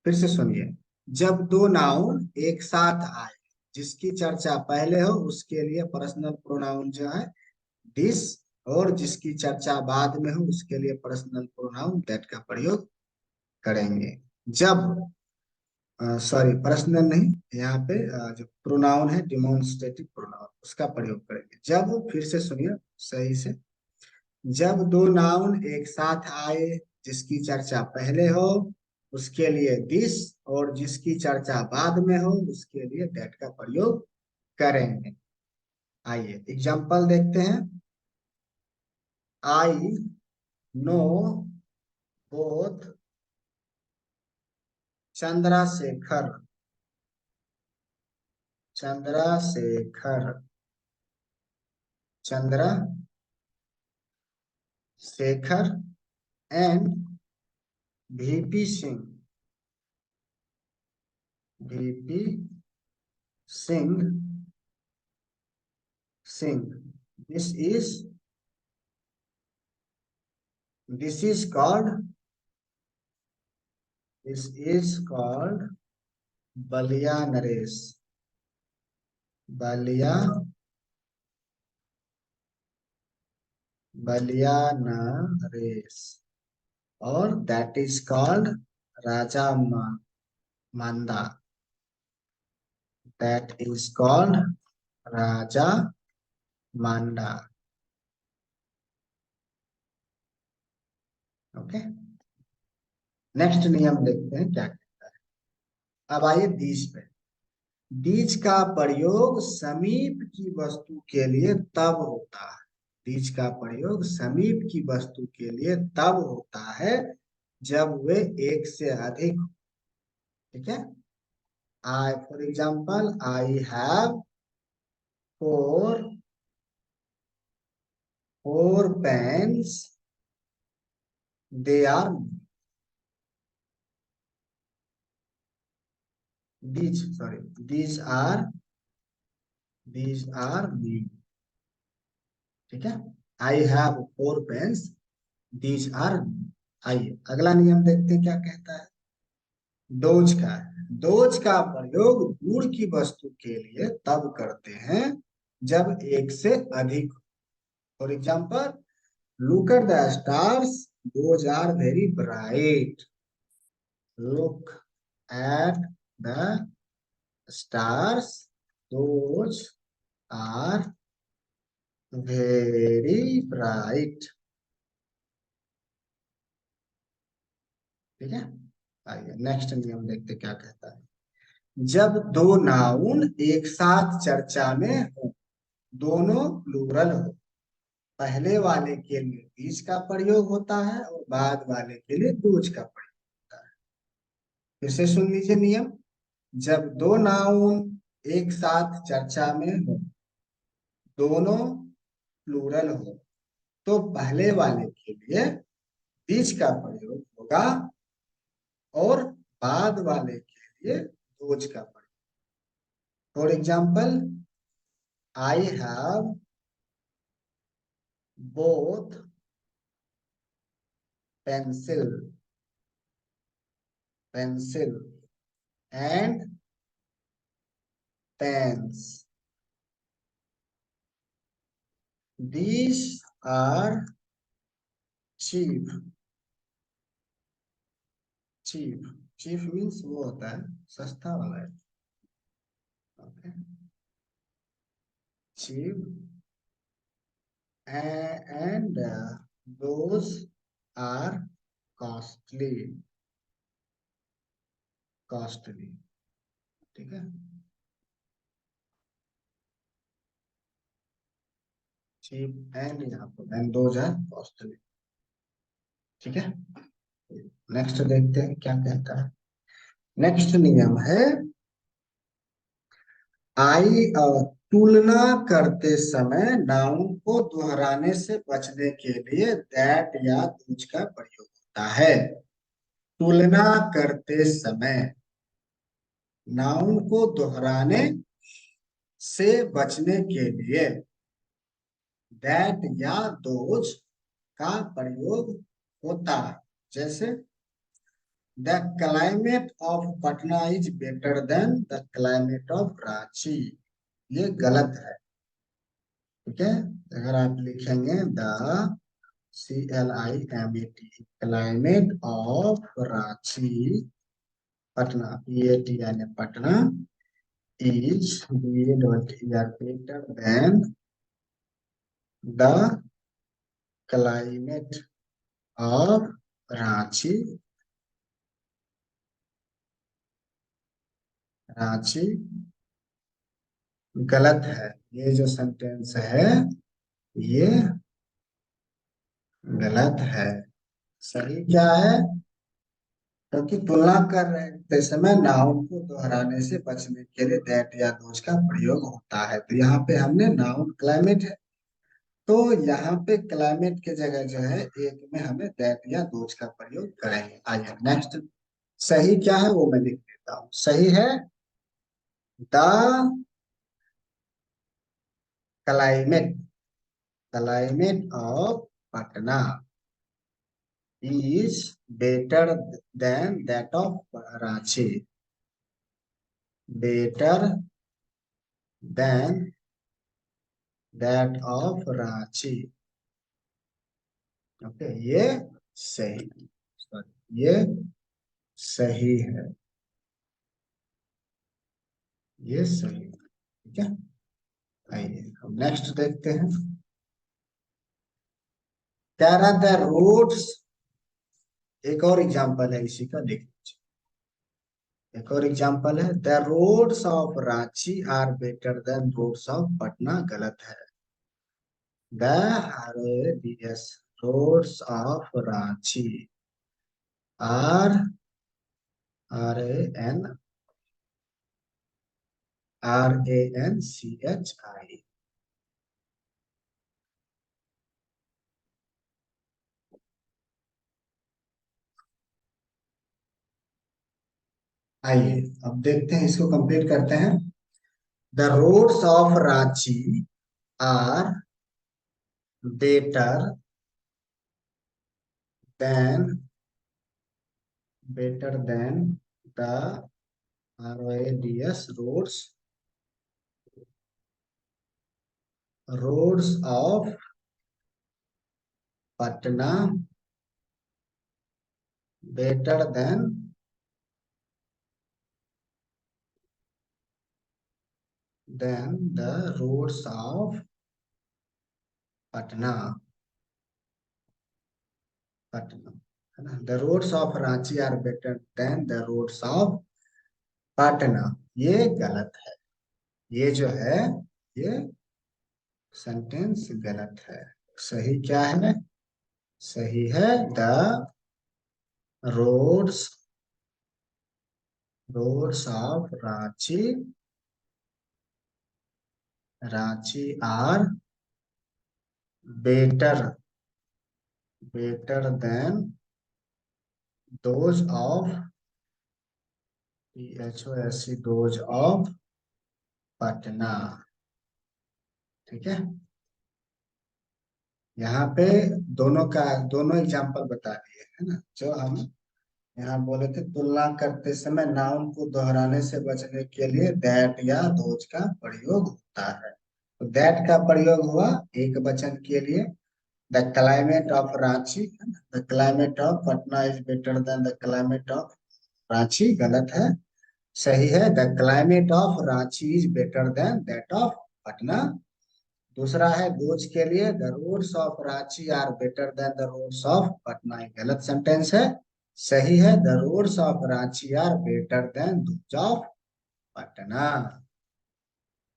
फिर से सुनिए, जब दो नाउन एक साथ आए, जिसकी चर्चा पहले हो उसके लिए पर्सनल प्रोनाउन जो है दिस, और जिसकी चर्चा बाद में हो उसके लिए पर्सनल प्रोनाउन दैट का प्रयोग करेंगे। जब सॉरी, पर्सनल नहीं, यहाँ पे जो प्रोनाउन है डिमोन्स्ट्रेटिव प्रोनाउन, उसका प्रयोग करेंगे। जब, फिर से सुनिए सही से, जब दो नाउन एक साथ आए, जिसकी चर्चा पहले हो उसके लिए दिस और जिसकी चर्चा बाद में हो उसके लिए दैट का प्रयोग करेंगे। आइए एग्जाम्पल देखते हैं। I know both Chandrashekhar, Chandrashekhar, Chandrashekhar and VP Singh, VP Singh, Singh, this is this is called this is called Ballia Naresh. Ballia Ballia Naresh. और दैट इज कॉल्ड राजा मांदा। That is called Raja Manda. Okay, next नियम देखते हैं क्या कहता है। अब आइए दीज पे। दीज का प्रयोग समीप की वस्तु के लिए तब होता है। दीज का प्रयोग समीप की वस्तु के लिए तब होता है जब वे एक से अधिक हो। ठीक है। I for example, I have four four pens, they are these sorry these are new. ठीक है। I have four pens, these are. आइए अगला नियम देखते हैं क्या कहता है। डोज का है। डोज का प्रयोग दूर की वस्तु के लिए तब करते हैं जब एक से अधिक। For example, look at the stars, those are very bright. Look at the stars, those are very bright. ठीक है। आइए नेक्स्ट नियम देखते क्या कहता है। जब दो नाउन एक साथ चर्चा में हो, दोनों प्लूरल हो, पहले वाले के लिए बीज का प्रयोग होता है और बाद वाले के लिए डोज का प्रयोग होता है। फिर से सुन लीजिए नियम। जब दो नाउन एक साथ चर्चा में हो, दोनों प्लूरल हो, तो पहले वाले के लिए बीज का प्रयोग होगा और बाद वाले के लिए डोज का प्रयोग। For example, I have both pencil pencil and pains. These are cheap. cheap cheap means वो होता है सस्ता वाला है। Okay, cheap and those are costly। costly। ठीक है। cheap and यहाँ पर and those are costly। ठीक है। नेक्स्ट देखते हैं क्या कहता है। नेक्स्ट नियम है आई तुलना करते समय नाउन को दोहराने से बचने के लिए दैट या दूज का प्रयोग होता है। तुलना करते समय नाउन को दोहराने से बचने के लिए दैट या दोज का प्रयोग होता है। जैसे the climate of Patna is better than the climate of Ranchi. ये गलत है। ठीक है। अगर आप लिखेंगे the CLIMAT, climate of Ranchi, Patna, PAT यानी Patna, is better than the climate of Ranchi. Ranchi गलत है। ये जो सेंटेंस है ये गलत है। सही क्या है? क्योंकि तुलना कर रहे समय नाउन को दोहराने से बचने के लिए दैट या दोज का प्रयोग होता है। तो यहाँ पे हमने नाउन क्लाइमेट है, तो यहाँ पे क्लाइमेट के जगह जो है एक में हमें दैट या दोज का प्रयोग करेंगे। आइए नेक्स्ट। सही क्या है वो मैं लिख देता हूँ। सही है the climate climate of Patna. is better than that of Ranchi. Better than that of Ranchi. Okay, ये सही, ये सही है, ये सही है। ठीक है, आइए हम नेक्स्ट देखते हैं। क्या द रोड्स, एक और एग्जांपल है इसी का, देख लीजिए। एक और एग्जांपल है, the roads of Ranchi are better than roads of Patna, गलत है। The roads of Ranchi are, RAN, RANCHI। आइए अब देखते हैं, इसको कंप्लीट करते हैं। The roads of Ranchi are better than, better than the RADS roads, roads of Patna, better than the roads of Patna, Patna है ना। The roads of Ranchi are better than the roads of Patna, ये गलत है। ये जो है, ये सेंटेंस गलत है। सही क्या है? सही है the roads, roads of Ranchi, Ranchi are better, better than those of PHOSE, those of Patna. ठीक है, यहाँ पे दोनों का, दोनों एग्जांपल बता दिए है ना। जो हम यहाँ बोले थे, तुलना करते समय नाउन को दोहराने से बचने के लिए दैट या दोज का प्रयोग होता है। तो दैट का प्रयोग हुआ एक वचन के लिए। The climate of Ranchi, the climate of Patna is better than the climate of Ranchi, गलत है। सही है, the climate of Ranchi is better than that of Patna. दूसरा है दोज के लिए, the roads of Ranchi are better than the roads of Patna, गलत सेंटेंस है। सही है, the roads of Ranchi are better than those of Patna.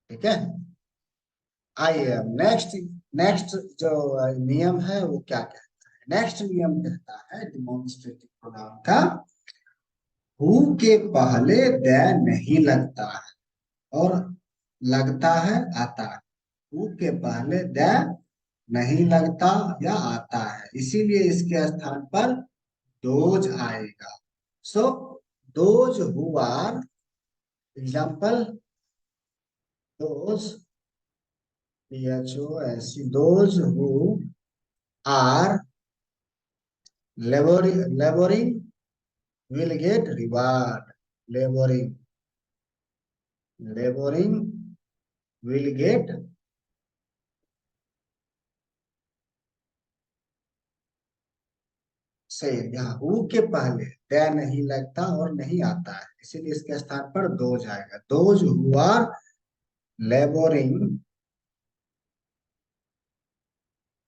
ठीक है, आइए अब नेक्स्ट, नेक्स्ट जो नियम है वो क्या कहता है। नेक्स्ट नियम कहता है डिमॉन्स्ट्रेटिव प्रोनाउन का, हु के पहले द नहीं लगता है और लगता है आता है। हु के पहले द नहीं लगता या आता है, इसीलिए इसके स्थान पर दोज आएगा। So those who are, example, those PHOSE, those who are laboring will get reward, laboring, laboring will get, सही, यहाँ हु के पहले द नहीं लगता और नहीं आता है, इसीलिए इसके स्थान पर दोज आएगा। Those who are laboring,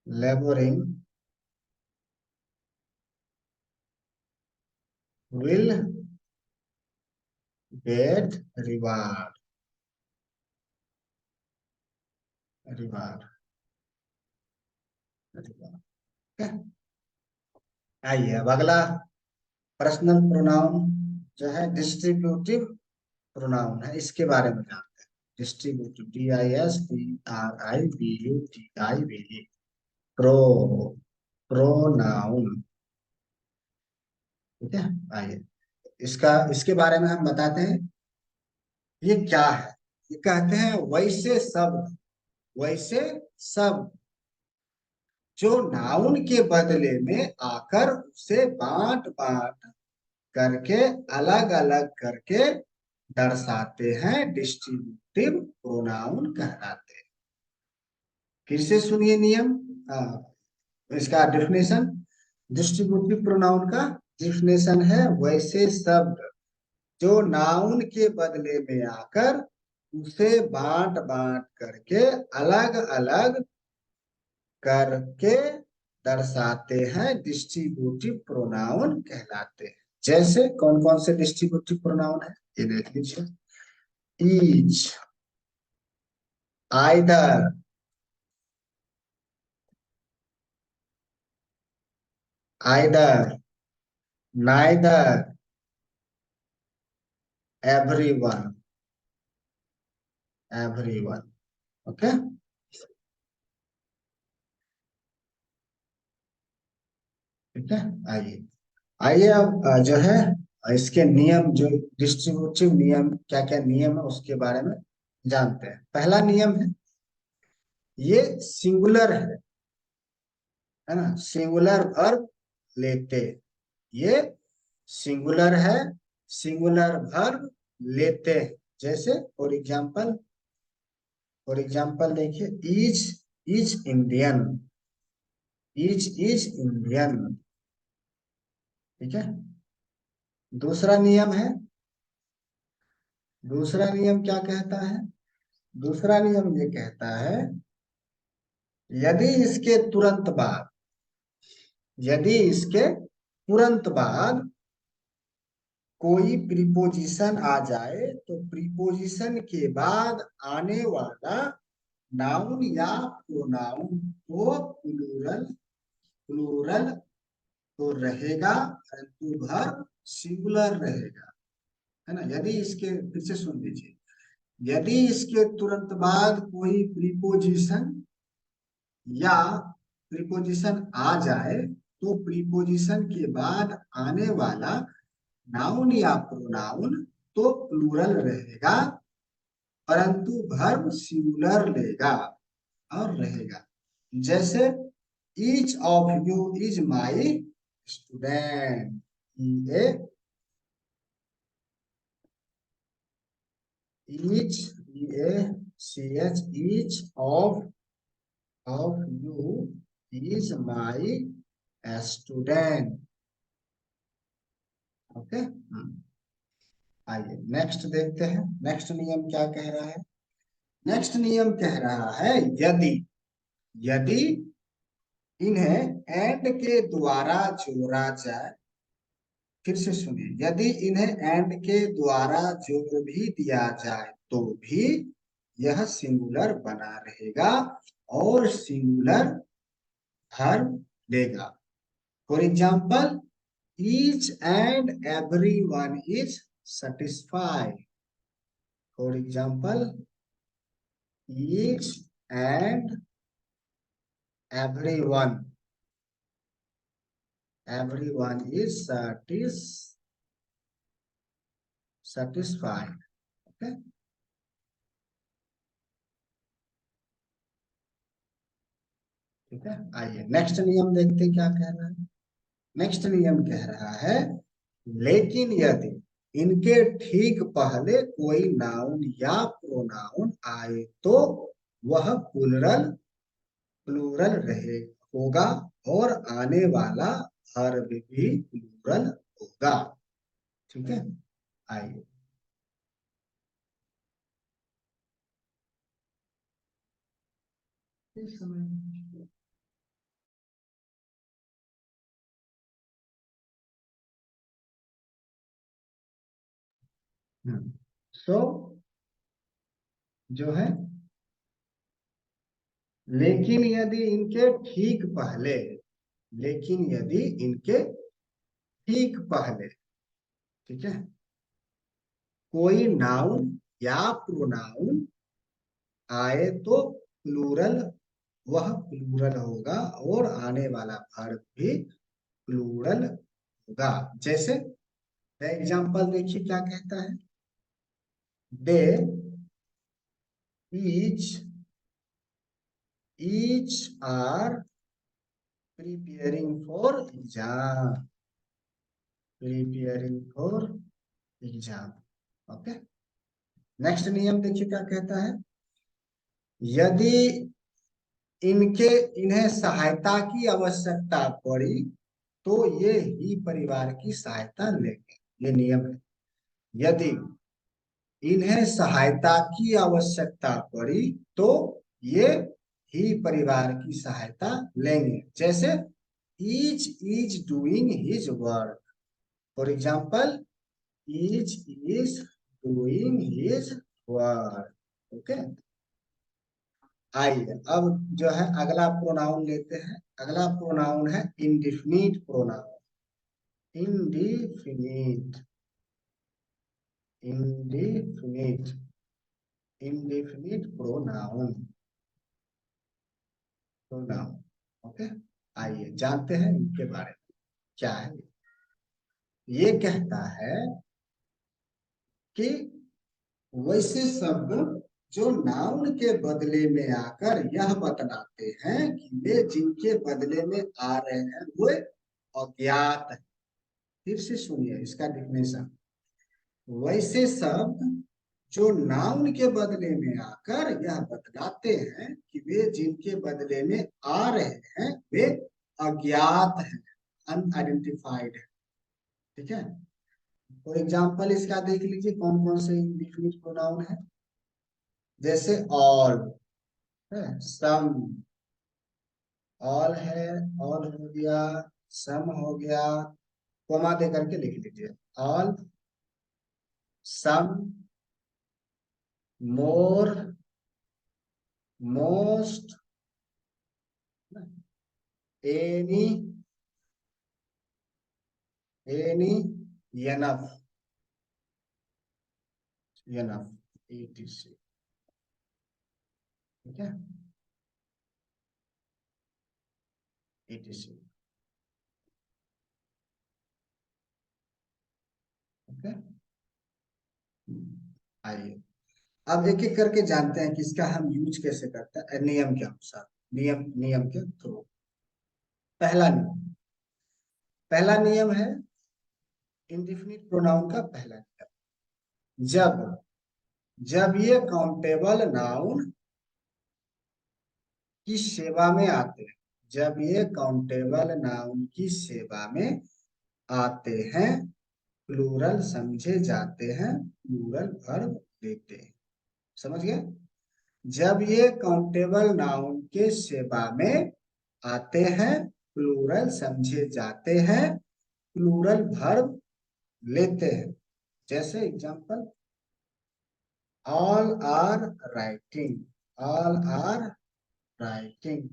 laboring will get reward, reward, reward। आइए अब अगला पर्सनल प्रोनाउन जो है डिस्ट्रीब्यूटिव प्रोनाउन है, इसके बारे में जानते हैं। Distributive, DISTRIBUTIV, pro, pronoun. ठीक है, आइए इसका, इसके बारे में हम बताते हैं ये क्या है। ये कहते हैं वैसे शब्द, वैसे शब्द जो नाउन के बदले में आकर उसे बांट बांट करके अलग अलग करके दर्शाते हैं डिस्ट्रीब्यूटिव प्रोनाउन कहलाते हैं। फिर से सुनिए नियम, इसका डेफिनेशन। डिस्ट्रीब्यूटिव प्रोनाउन का डेफिनेशन है वैसे शब्द जो नाउन के बदले में आकर उसे बांट बांट करके अलग अलग करके दर्शाते हैं डिस्ट्रीब्यूटिव प्रोनाउन कहलाते हैं। जैसे कौन कौन से डिस्ट्रीब्यूटिव प्रोनाउन है ये देख लीजिए। Each, either, either, neither, everyone, everyone. Okay, ठीक है। आइए, आइए अब जो है इसके नियम, जो डिस्ट्रीब्यूटिव नियम क्या क्या नियम है उसके बारे में जानते हैं। पहला नियम है, ये सिंगुलर है ना, सिंगुलर वर्ब लेते, ये सिंगुलर है, सिंगुलर वर्ब लेते हैं। जैसे फॉर एग्जाम्पल देखिए, इज इंडियन, इज इंडियन। ठीक है। दूसरा नियम है, दूसरा नियम क्या कहता है? दूसरा नियम ये कहता है, यदि इसके तुरंत बाद, यदि इसके तुरंत बाद कोई प्रीपोजिशन आ जाए तो प्रीपोजिशन के बाद आने वाला नाउन या प्रोनाउन तो प्लूरल, प्लूरल तो रहेगा, परंतु वर्ब सिंगुलर रहेगा, है ना। यदि इसके, फिर से सुन लीजिए, यदि इसके तुरंत बाद कोई प्रीपोजिशन या प्रीपोजिशन आ जाए तो प्रीपोजिशन के बाद आने वाला नाउन या प्रोनाउन तो प्लूरल रहेगा, परंतु वर्ब सिंगुलर लेगा और रहेगा। जैसे each of you is my student, A each, A C H, each of you is my student. Okay, आइए नेक्स्ट देखते हैं, नेक्स्ट नियम क्या कह रहा है। नेक्स्ट नियम कह रहा है, यदि, यदि इन्हें एंड के द्वारा जोड़ा जाए, फिर से सुनिए, यदि इन्हें एंड के द्वारा जोड़ भी दिया जाए तो भी यह सिंगुलर बना रहेगा और सिंगुलर वर्ब लेगा। For example, each and every one is satisfied। For example, each and everyone, everyone is satisfied। Okay, ठीक है। आइए नेक्स्ट नियम देखते हैं क्या कह रहा है। नेक्स्ट नियम कह रहा है, लेकिन यदि इनके ठीक पहले कोई नाउन या प्रोनाउन आए तो वह प्लूरल, प्लूरल रहे होगा और आने वाला वर्ब भी प्लूरल होगा। ठीक है, आइए। इस समय सो जो है, लेकिन यदि इनके ठीक पहले, लेकिन यदि इनके ठीक पहले, ठीक है, कोई नाउन या प्रोनाउन आए तो प्लूरल, वह प्लूरल होगा और आने वाला वर्ब भी प्लूरल होगा। जैसे एग्जाम्पल देखिए क्या कहता है, they each, each are preparing for exam, preparing for exam. Okay, next नियम देखिए क्या कहता है। यदि इन्हें सहायता की आवश्यकता पड़ी तो ये ही परिवार की सहायता लेंगे। ये नियम है। यदि इन्हें सहायता की आवश्यकता पड़ी तो ये ही परिवार की सहायता लेंगे। जैसे each is doing his work, for example each is doing his work. Okay, आइए अब जो है अगला प्रोनाउन लेते हैं। अगला प्रोनाउन है indefinite pronoun. Indefinite, indefinite, indefinite pronoun, pronoun. Okay, आइए जानते हैं इनके बारे में क्या है। ये कहता है कि वैसे शब्द जो नाउन के बदले में आकर यह बतलाते हैं कि वे जिनके बदले में आ रहे हैं वो अज्ञात है। फिर से सुनिए इसका डिफिनेशन। वैसे शब्द जो नाउन के बदले में आकर यह बतलाते हैं कि वे जिनके बदले में आ रहे हैं वे अज्ञात हैं, अनआइडेंटिफाइड है। ठीक है, फॉर एग्जाम्पल इसका देख लीजिए कौन कौन से इंडिफिनिट प्रोनाउन है। जैसे ऑल है, सम, ऑल है, ऑल हो गया, सम हो गया, कोमा दे करके लिख लीजिए। All, some, more, most, any, any, enough, enough, etc। ठीक है, etc। ओके, आइए अब एक एक करके जानते हैं कि इसका हम यूज कैसे करते हैं नियम के अनुसार, नियम नियम के थ्रू। पहला नियम, पहला नियम है इंडिफिनिट प्रोनाउन का पहला नियम। जब जब ये काउंटेबल नाउन की सेवा में आते हैं, जब ये काउंटेबल नाउन की सेवा में आते हैं, प्लूरल समझे जाते हैं, प्लूरल वर्ब लेते हैं। समझ गए? जब ये काउंटेबल नाउन के सेवा में आते हैं, प्लूरल समझे जाते हैं, प्लूरल वर्ब लेते हैं। जैसे example, all are writing, all are writing,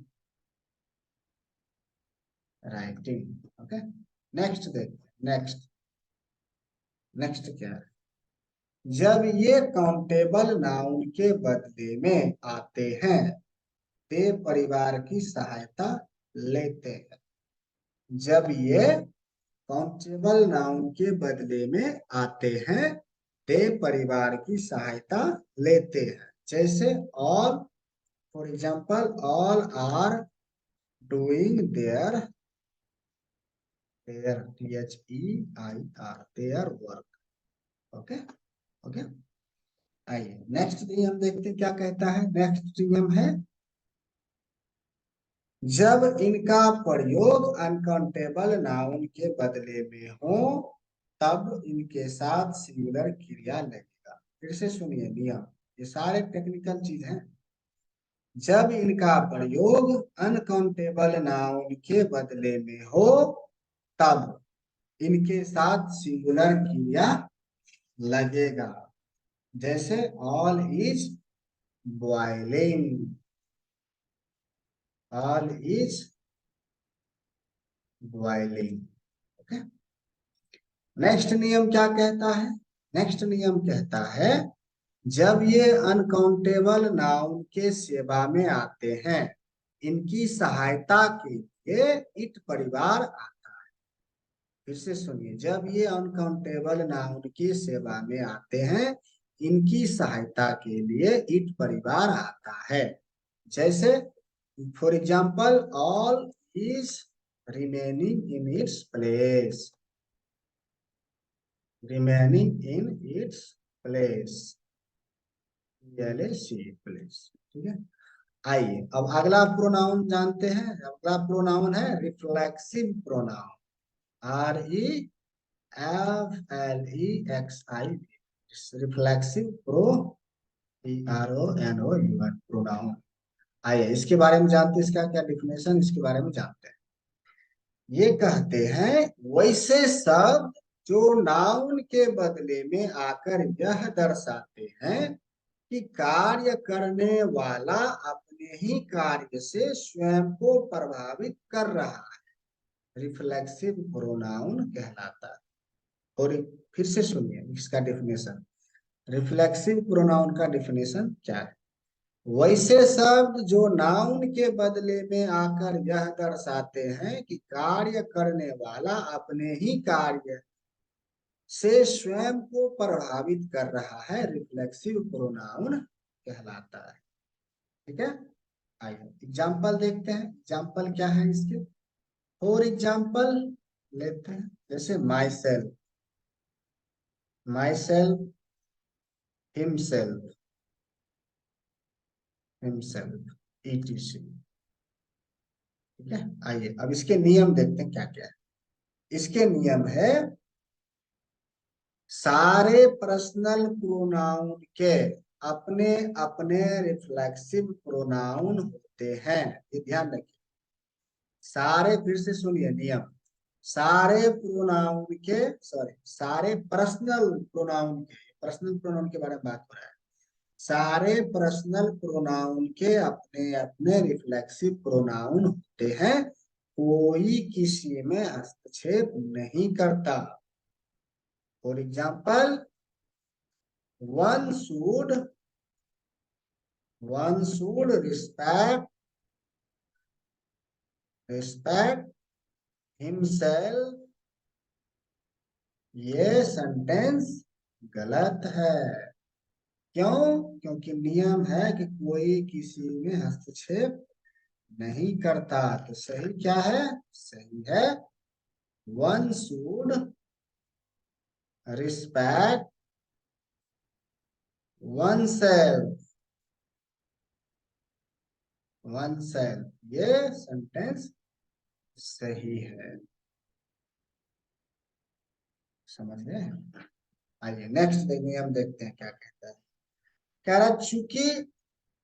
writing. Okay, next देखते हैं। नेक्स्ट, नेक्स्ट क्या है। जब ये काउंटेबल नाउन के बदले में आते हैं ते परिवार की सहायता लेते हैं। जब ये काउंटेबल नाउन के बदले में आते हैं ते परिवार की सहायता लेते हैं। जैसे all, for example all are doing their, their, THEIR, their work. Okay, okay, आइए नेक्स्ट नियम देखते हैं क्या कहता है। नेक्स्ट नियम है जब इनका प्रयोग अनकाउंटेबल नाउन के बदले में हो तब इनके साथ सिंगुलर क्रिया लगेगा। फिर से सुनिए नियम, ये सारे टेक्निकल चीज हैं। जब इनका प्रयोग अनकाउंटेबल नाउन के बदले में हो तब इनके साथ सिंगुलर क्रिया लगेगा। जैसे all is boiling, all is boiling. Okay, next नियम क्या कहता है। नेक्स्ट नियम कहता है जब ये अनकाउंटेबल नाउन के सेवा में आते हैं, इनकी सहायता के लिए इट परिवार आता है। फिर से सुनिए, जब ये अनकाउंटेबल नाउन की सेवा में आते हैं, इनकी सहायता के लिए इट परिवार आता है। जैसे for example all is remaining in its place, remaining in its place, place. ठीक है। आइए अब अगला प्रोनाउन जानते हैं। अगला प्रोनाउन है reflexive pronoun, REFLEXIV, reflexive pronoun. आइए इसके बारे में जानते हैं, इसका क्या डिफिनेशन, इसके बारे में जानते हैं। ये कहते हैं वैसे शब्द जो नाउन के बदले में आकर यह दर्शाते हैं कि कार्य करने वाला अपने ही कार्य से स्वयं को प्रभावित कर रहा है, रिफ्लेक्सिव प्रोनाउन कहलाता है। और फिर से सुनिए इसका डिफिनेशन। रिफ्लेक्सिव प्रोनाउन का डिफिनेशन क्या है? वैसे शब्द जो नाउन के बदले में आकर यह दर्शाते हैं कि कार्य करने वाला अपने ही कार्य से स्वयं को प्रभावित कर रहा है, रिफ्लेक्सिव प्रोनाउन कहलाता है। ठीक है। आइए एग्जाम्पल देखते हैं। एग्जाम्पल क्या है इसके? फॉर एग्जाम्पल लेते हैं, जैसे my self, my self, himself, himself, etc। ठीक है। आइए अब इसके नियम देखते हैं क्या क्या है। इसके नियम है सारे पर्सनल प्रोनाउन के अपने अपने रिफ्लेक्सिव प्रोनाउन होते हैं। ये ध्यान रखिए। सारे, फिर से सुनिए नियम, सारे प्रोनाउन के, सॉरी, सारे पर्सनल प्रोनाउन के, पर्सनल प्रोनाउन के बारे में बात हो रहा है। सारे पर्सनल प्रोनाउन के अपने अपने रिफ्लेक्सिव प्रोनाउन होते हैं, कोई किसी में हस्तक्षेप नहीं करता। For example, one should, one should respect, respect himself, ये सेंटेंस गलत है। क्यों? क्योंकि नियम है कि कोई किसी में हस्तक्षेप नहीं करता। तो सही क्या है? सही है one should respect one self, one self, ये सेंटेंस सही है। समझ गए? आइए नेक्स्ट नियम देखते हैं क्या कहता है। कह रहा चूंकि,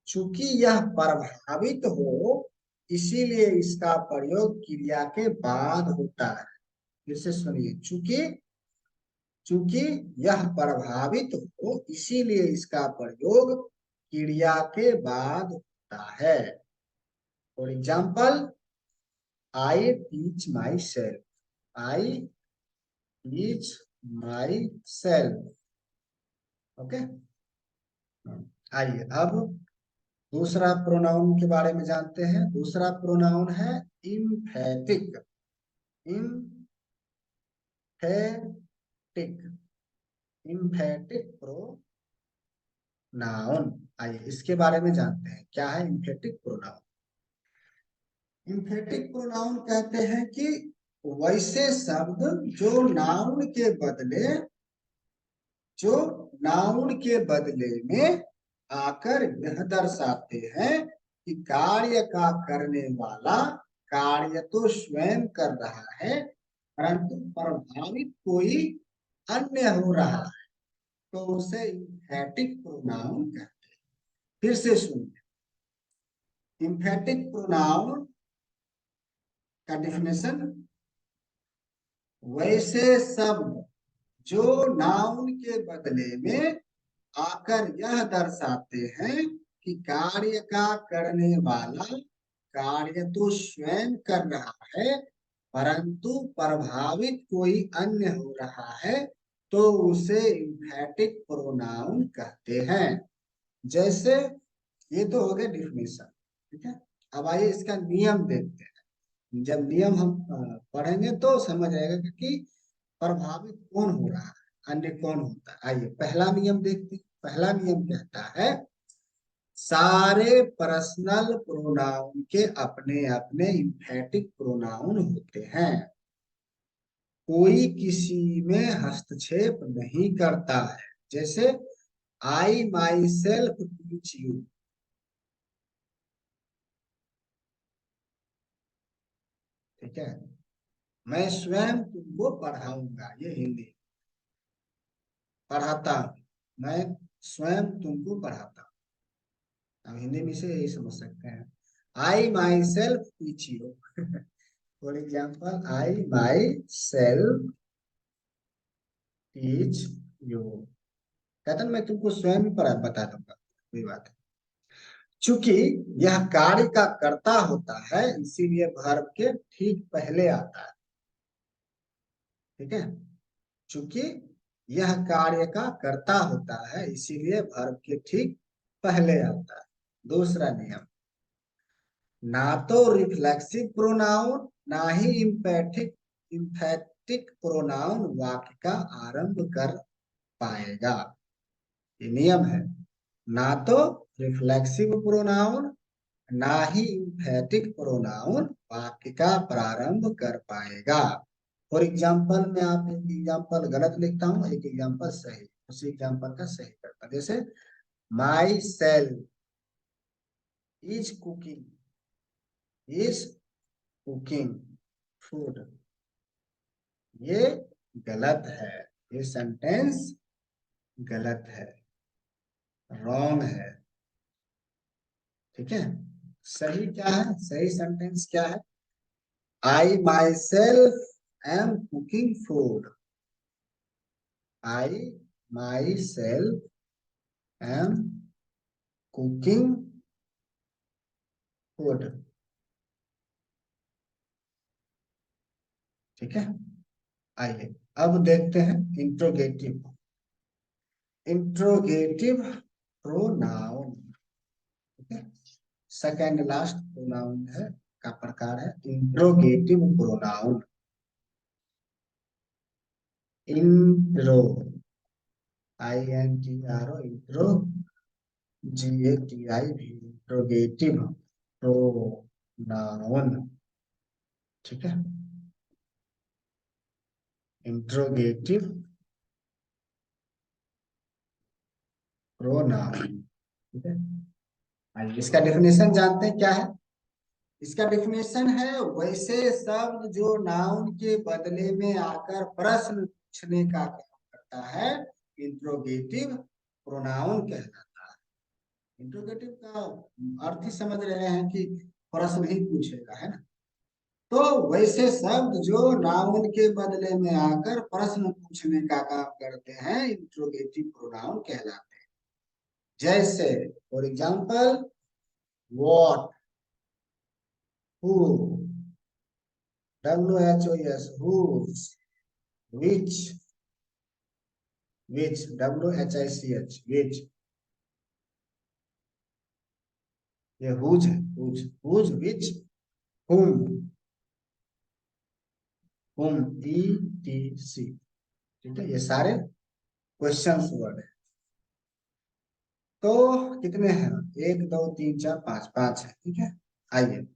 चूंकि यह प्रभावित हो इसीलिए इसका प्रयोग क्रिया के बाद होता है। फिर से सुनिए, चूंकि, चूंकि यह प्रभावित हो इसीलिए इसका प्रयोग क्रिया के बाद होता है। For example, I teach my self, I teach my self. Okay. आइए अब दूसरा प्रोनाउन के बारे में जानते हैं। दूसरा प्रोनाउन है इम्फेटिक, इम्फेटिक, इम्फेटिक प्रोनाउन। आइए इसके बारे में जानते हैं क्या है इम्फेटिक प्रोनाउन। इम्फेटिक प्रोनाउन कहते हैं कि वैसे शब्द जो नाउन के बदले, जो नाउन के बदले में आकर यह दर्शाते हैं कि कार्य का करने वाला कार्य तो स्वयं कर रहा है परंतु प्रभावित कोई अन्य हो रहा है, तो उसे इम्फेटिक प्रोनाउन कहते हैं। फिर से सुनिए, इम्फेटिक प्रोनाउन का डिफिनेशन, वैसे शब्द जो नाउन के बदले में आकर यह दर्शाते हैं कि कार्य का करने वाला कार्य तो स्वयं कर रहा है परंतु प्रभावित कोई अन्य हो रहा है, तो उसे इम्फेटिक प्रोनाउन कहते हैं। जैसे ये तो हो गया डिफिनेशन। ठीक है। अब आइए इसका नियम देखते हैं। जब नियम हम पढ़ेंगे तो समझ आएगा कि प्रभावित कौन हो रहा है, अन्य कौन होता है। आइए पहला नियम देखते हैं। पहला नियम कहता है सारे पर्सनल प्रोनाउन के अपने अपने इम्फेटिक प्रोनाउन होते हैं। कोई किसी में हस्तक्षेप नहीं करता है। जैसे आई माई सेल्फ टीच यू। ठीक है। मैं स्वयं तुमको पढ़ाऊंगा, ये हिंदी। पढ़ाता हूं, मैं स्वयं तुमको पढ़ाता हूं। अब हिंदी में से यही समझ सकते हैं। I myself teach you. For example, I myself teach you. कहता ना, मैं तुमको स्वयं ही पढ़ा बता दूंगा, कोई बात है। चूंकि यह कार्य का कर्ता होता है, इसीलिए वर्ब के ठीक पहले आता है। ठीक है। चूंकि यह कार्य का कर्ता होता है, इसीलिए वर्ब के ठीक पहले आता है। दूसरा नियम, ना तो रिफ्लेक्सिव प्रोनाउन ना ही इम्पैथिक इम्फेटिक प्रोनाउन वाक्य का आरंभ कर पाएगा। ये नियम है। ना तो रिफ्लेक्सिव प्रोनाउन ना ही इम्फेटिक प्रोनाउन वाक्य का प्रारंभ कर पाएगा। फॉर एग्जाम्पल, मैं आप एक एग्जाम्पल गलत लिखता हूँ, एक एग्जाम्पल सही, उसी एग्जाम्पल का सही करता। जैसे my self is cooking, is cooking food. ये गलत है, ये सेंटेंस गलत है, रॉन्ग है। ठीक है। सही क्या है? सही सेंटेंस क्या है? I myself am cooking food. I myself am cooking food. ठीक है। आइए अब देखते हैं इंट्रोगेटिव। Interrogative pronoun. ठीक है। सेकेंड लास्ट प्रोनाउन है का प्रकार है interrogative pronoun. Intro, I N T R O, intro, G A T I भी, इंट्रोगेटिव प्रोनाउन। ठीक है। Interrogative pronoun. ठीक है। आइए इसका डेफिनेशन जानते हैं क्या है। इसका डेफिनेशन है वैसे शब्द जो नाउन के बदले में आकर प्रश्न पूछने का काम करता है, इंट्रोगेटिव प्रोनाउन कहलाता है। इंट्रोगेटिव का अर्थ ही समझ रहे हैं कि प्रश्न ही पूछेगा, है ना। तो वैसे शब्द जो नाउन के बदले में आकर प्रश्न पूछने का काम करते हैं, इंट्रोगेटिव प्रोनाउन कहलाते हैं। जैसे for example, what, who, WHOS, whose, which, WHICH, which। ये whose है, whose, which, whom, ETC। ठीक है। ये सारे क्वेश्चंस वर्ड है। तो कितने हैं? एक दो तीन चार पांच, पांच है। ठीक है। आइए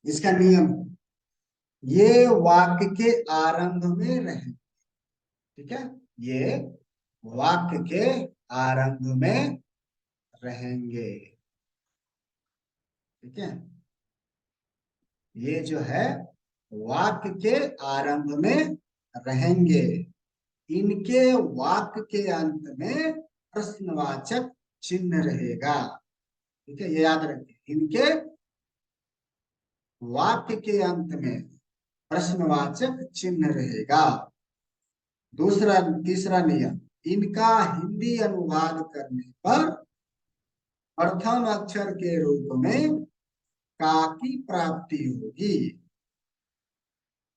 इसका नियम, ये वाक्य के आरंभ में रहे। ठीक है। ये वाक्य के आरंभ में रहेंगे। ठीक है। ये जो है वाक्य के आरंभ में रहेंगे। इनके वाक्य के अंत में प्रश्नवाचक चिन्ह रहेगा। ठीक है, ये याद रखिए। इनके वाक्य के अंत में प्रश्नवाचक चिन्ह रहेगा। दूसरा, तीसरा नियम, इनका हिंदी अनुवाद करने पर प्रथम अक्षर के रूप में का की प्राप्ति होगी।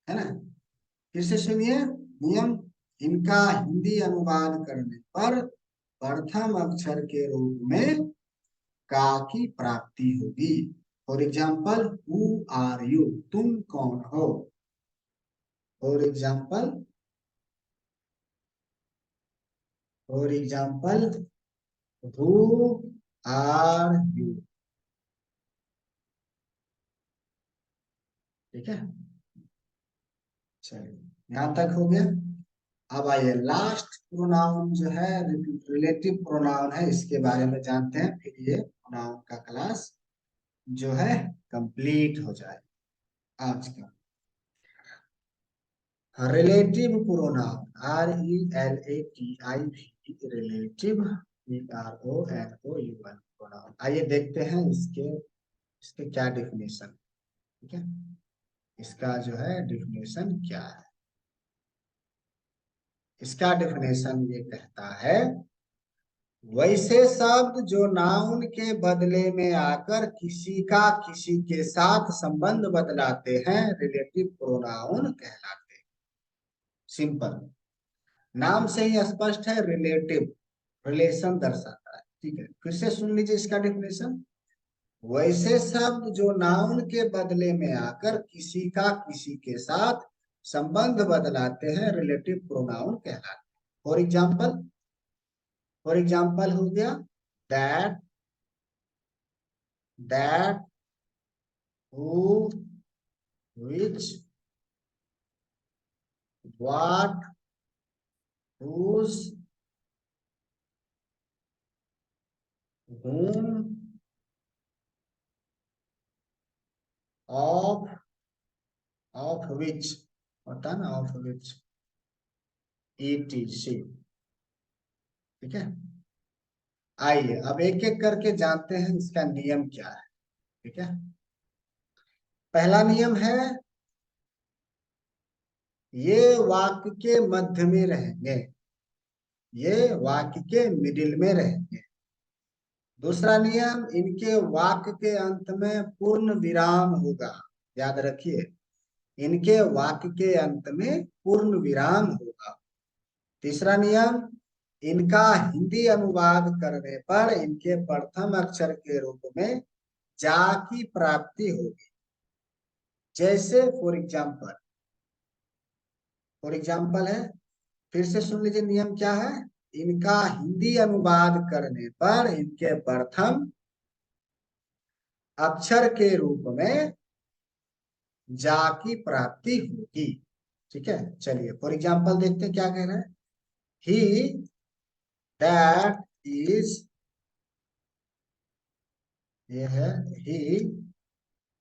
है ना। फिर से सुनिए नियम, इनका हिंदी अनुवाद करने पर प्रथम अक्षर के रूप में का की प्राप्ति होगी। For example, who are you, तुम कौन हो। For example, for example, who are you. ठीक है, चलिए यहां तक हो गया। अब आइए लास्ट प्रोनाउन जो है रिलेटिव प्रोनाउन है, इसके बारे में जानते हैं, फिर ये प्रोनाउन का क्लास जो है कंप्लीट हो जाए आज का। Relative pronoun RELATIV, relative PRONOUN pronoun. आइए देखते हैं इसके इसके क्या डिफिनेशन। ठीक है, इसका जो है डिफिनेशन क्या है। इसका डिफिनेशन ये कहता है, वैसे शब्द जो नाउन के बदले में आकर किसी का किसी के साथ संबंध बदलाते हैं रिलेटिव प्रोनाउन कहलाते हैं। सिंपल, नाम से ही स्पष्ट है, रिलेटिव रिलेशन दर्शाता है। ठीक है, फिर से सुन लीजिए इसका डेफिनेशन। वैसे शब्द जो नाउन के बदले में आकर किसी का किसी के साथ संबंध बदलाते हैं रिलेटिव प्रोनाउन कहलाते हैं। फॉर एग्जाम्पल हो गया that, that, who, which, what, whose, whom, of which, होता है ना ऑफ विच, ETC। ठीक है, आइए अब एक एक करके जानते हैं इसका नियम क्या है। ठीक है, पहला नियम है, ये वाक्य के मध्य में रहेंगे, ये वाक्य के मिडिल में रहेंगे। दूसरा नियम, इनके वाक्य के अंत में पूर्ण विराम होगा। याद रखिए, इनके वाक्य के अंत में पूर्ण विराम होगा। तीसरा नियम, इनका हिंदी अनुवाद करने पर इनके प्रथम अक्षर के रूप में जा की प्राप्ति होगी। जैसे फॉर एग्जाम्पल है, फिर से सुन लीजिए नियम क्या है। इनका हिंदी अनुवाद करने पर इनके प्रथम अक्षर के रूप में जा की प्राप्ति होगी। ठीक है, चलिए फॉर एग्जाम्पल देखते हैं क्या कह रहा है। ही दैट इज, ये है he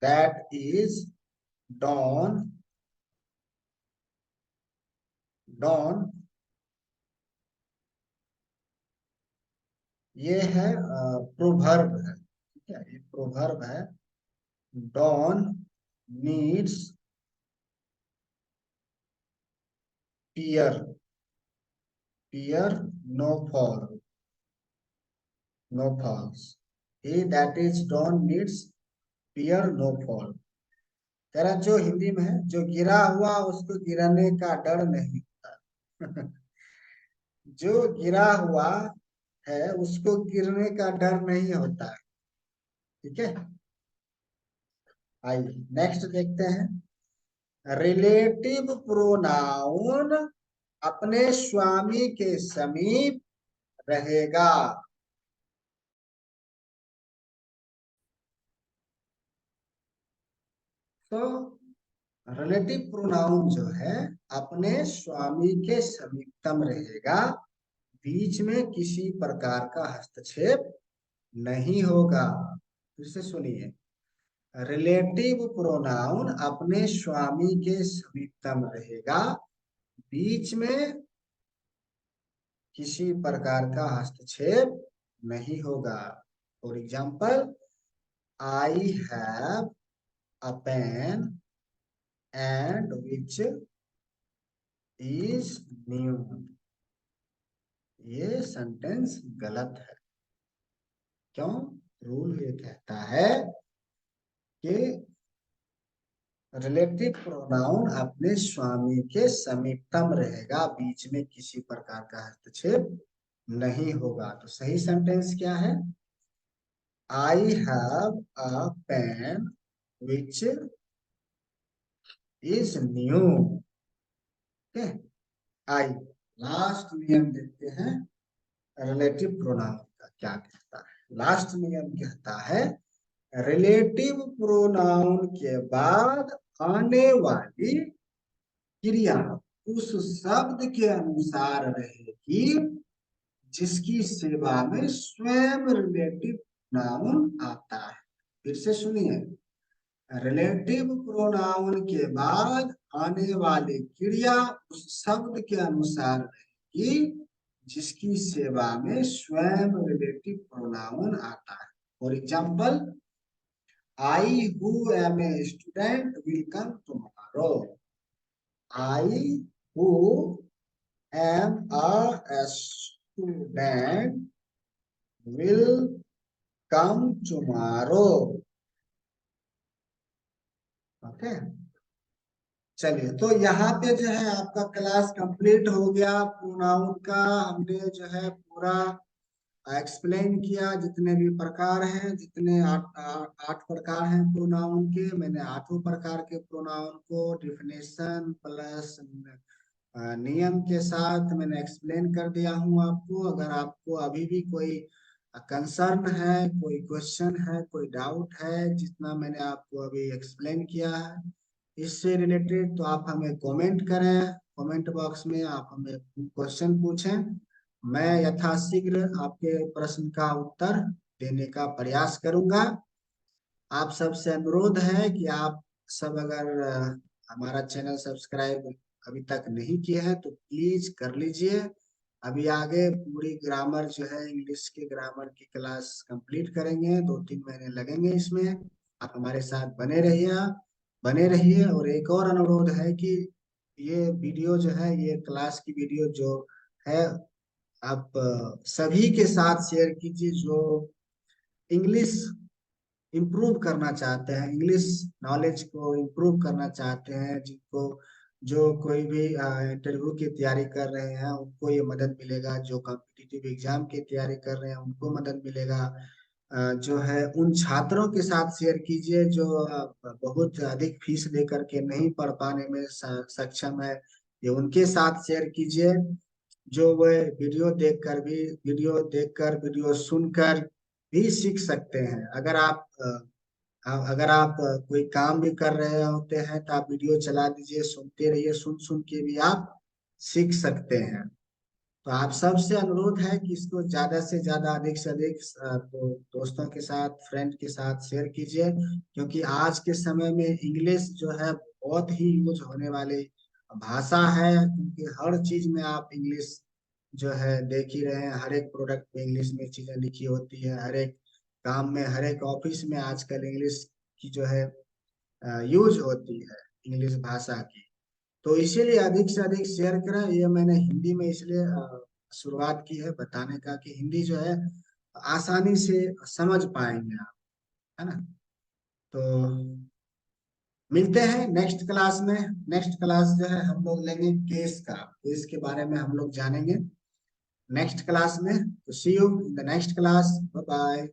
that is down, down, ये है प्रोवर्ब है। ठीक है, ये प्रोवर्ब है। Down needs fear, fear no fall, no falls. He that is down needs fear no fall. कह रहा जो हिंदी में है, जो गिरा हुआ उसको गिरने का डर नहीं होता। जो गिरा हुआ है उसको गिरने का डर नहीं होता है। ठीक है, आइए नेक्स्ट देखते हैं। रिलेटिव प्रोनाउन अपने स्वामी के समीप रहेगा। तो रिलेटिव प्रोनाउन जो है अपने स्वामी के समीपतम रहेगा, बीच में किसी प्रकार का हस्तक्षेप नहीं होगा। फिर से सुनिए, रिलेटिव प्रोनाउन अपने स्वामी के समीपतम रहेगा, बीच में किसी प्रकार का हस्तक्षेप नहीं होगा। For example, I have a pen and which is new. ये सेंटेंस गलत है। क्यों? रूल ये कहता है कि रिलेटिव प्रोनाउन अपने स्वामी के समीपतम रहेगा, बीच में किसी प्रकार का हस्तक्षेप नहीं होगा। तो सही सेंटेंस क्या है? I have a pen which is new. I, last नियम देखते हैं रिलेटिव प्रोनाउन का क्या कहता है। लास्ट नियम कहता है रिलेटिव प्रोनाउन के बाद आने वाली क्रिया उस शब्द के अनुसार रहेगी जिसकी सेवा में स्वयं रिलेटिव प्रोनाउन आता है। फिर से सुनिए, रिलेटिव प्रोनाउन के बाद आने वाली क्रिया उस शब्द के अनुसार रहेगी जिसकी सेवा में स्वयं रिलेटिव प्रोनाउन आता है। For example, I who am a student will come tomorrow. I who am a student will come tomorrow। Okay, चलिए, तो यहाँ पे जो है आपका क्लास कंप्लीट हो गया। प्रोनाउन का हमने जो है पूरा एक्सप्लेन किया। जितने भी प्रकार हैं, जितने आठ प्रकार हैं प्रोनाउन के, मैंने आठों प्रकार के प्रोनाउन को डिफिनेशन प्लस नियम के साथ मैंने एक्सप्लेन कर दिया हूँ आपको। अगर आपको अभी भी कोई कंसर्न है, कोई क्वेश्चन है, कोई डाउट है जितना मैंने आपको अभी एक्सप्लेन किया है इससे रिलेटेड, तो आप हमें कमेंट करें। कमेंट बॉक्स में आप हमें क्वेश्चन पूछें, मैं यथाशीघ्र आपके प्रश्न का उत्तर देने का प्रयास करूंगा। आप सबसे अनुरोध है कि आप सब अगर हमारा चैनल सब्सक्राइब अभी तक नहीं किए हैं तो प्लीज कर लीजिए। अभी आगे पूरी ग्रामर जो है, इंग्लिश के ग्रामर की क्लास कंप्लीट करेंगे, 2-3 महीने लगेंगे इसमें। आप हमारे साथ बने रहिए। और एक और अनुरोध है कि ये वीडियो जो है, ये क्लास की वीडियो जो है, आप सभी के साथ शेयर कीजिए जो इंग्लिश इम्प्रूव करना चाहते हैं, इंग्लिश नॉलेज को इम्प्रूव करना चाहते हैं, जिनको जो कोई भी इंटरव्यू की तैयारी कर रहे हैं उनको ये मदद मिलेगा, जो कॉम्पिटिटिव एग्जाम की तैयारी कर रहे हैं उनको मदद मिलेगा। जो है उन छात्रों के साथ शेयर कीजिए जो बहुत अधिक फीस दे करके नहीं पढ़ पाने में सक्षम है, ये उनके साथ शेयर कीजिए। जो वह वीडियो सुनकर भी सीख सकते हैं। अगर आप कोई काम भी कर रहे होते हैं तो आप वीडियो चला दीजिए, सुनते रहिए, सुन सुन के भी आप सीख सकते हैं। तो आप सबसे अनुरोध है कि इसको ज्यादा से ज्यादा, अधिक से अधिक तो दोस्तों के साथ, फ्रेंड के साथ शेयर कीजिए, क्योंकि आज के समय में इंग्लिश जो है बहुत ही यूज होने वाली भाषा है। क्योंकि हर चीज में आप इंग्लिश जो है देख ही रहे हैं, हर एक प्रोडक्ट पे इंग्लिश में चीजें लिखी होती है, हर एक काम में, हर एक ऑफिस में आजकल इंग्लिश की जो है यूज होती है, इंग्लिश भाषा की। तो इसीलिए अधिक से अधिक शेयर करें। ये मैंने हिंदी में इसलिए शुरुआत की है बताने का कि हिंदी जो है आसानी से समझ पाएंगे आप, है ना। तो मिलते हैं नेक्स्ट क्लास में। नेक्स्ट क्लास जो है हम लोग लेंगे केस के बारे में हम लोग जानेंगे नेक्स्ट क्लास में। तो see you in the next class, bye bye.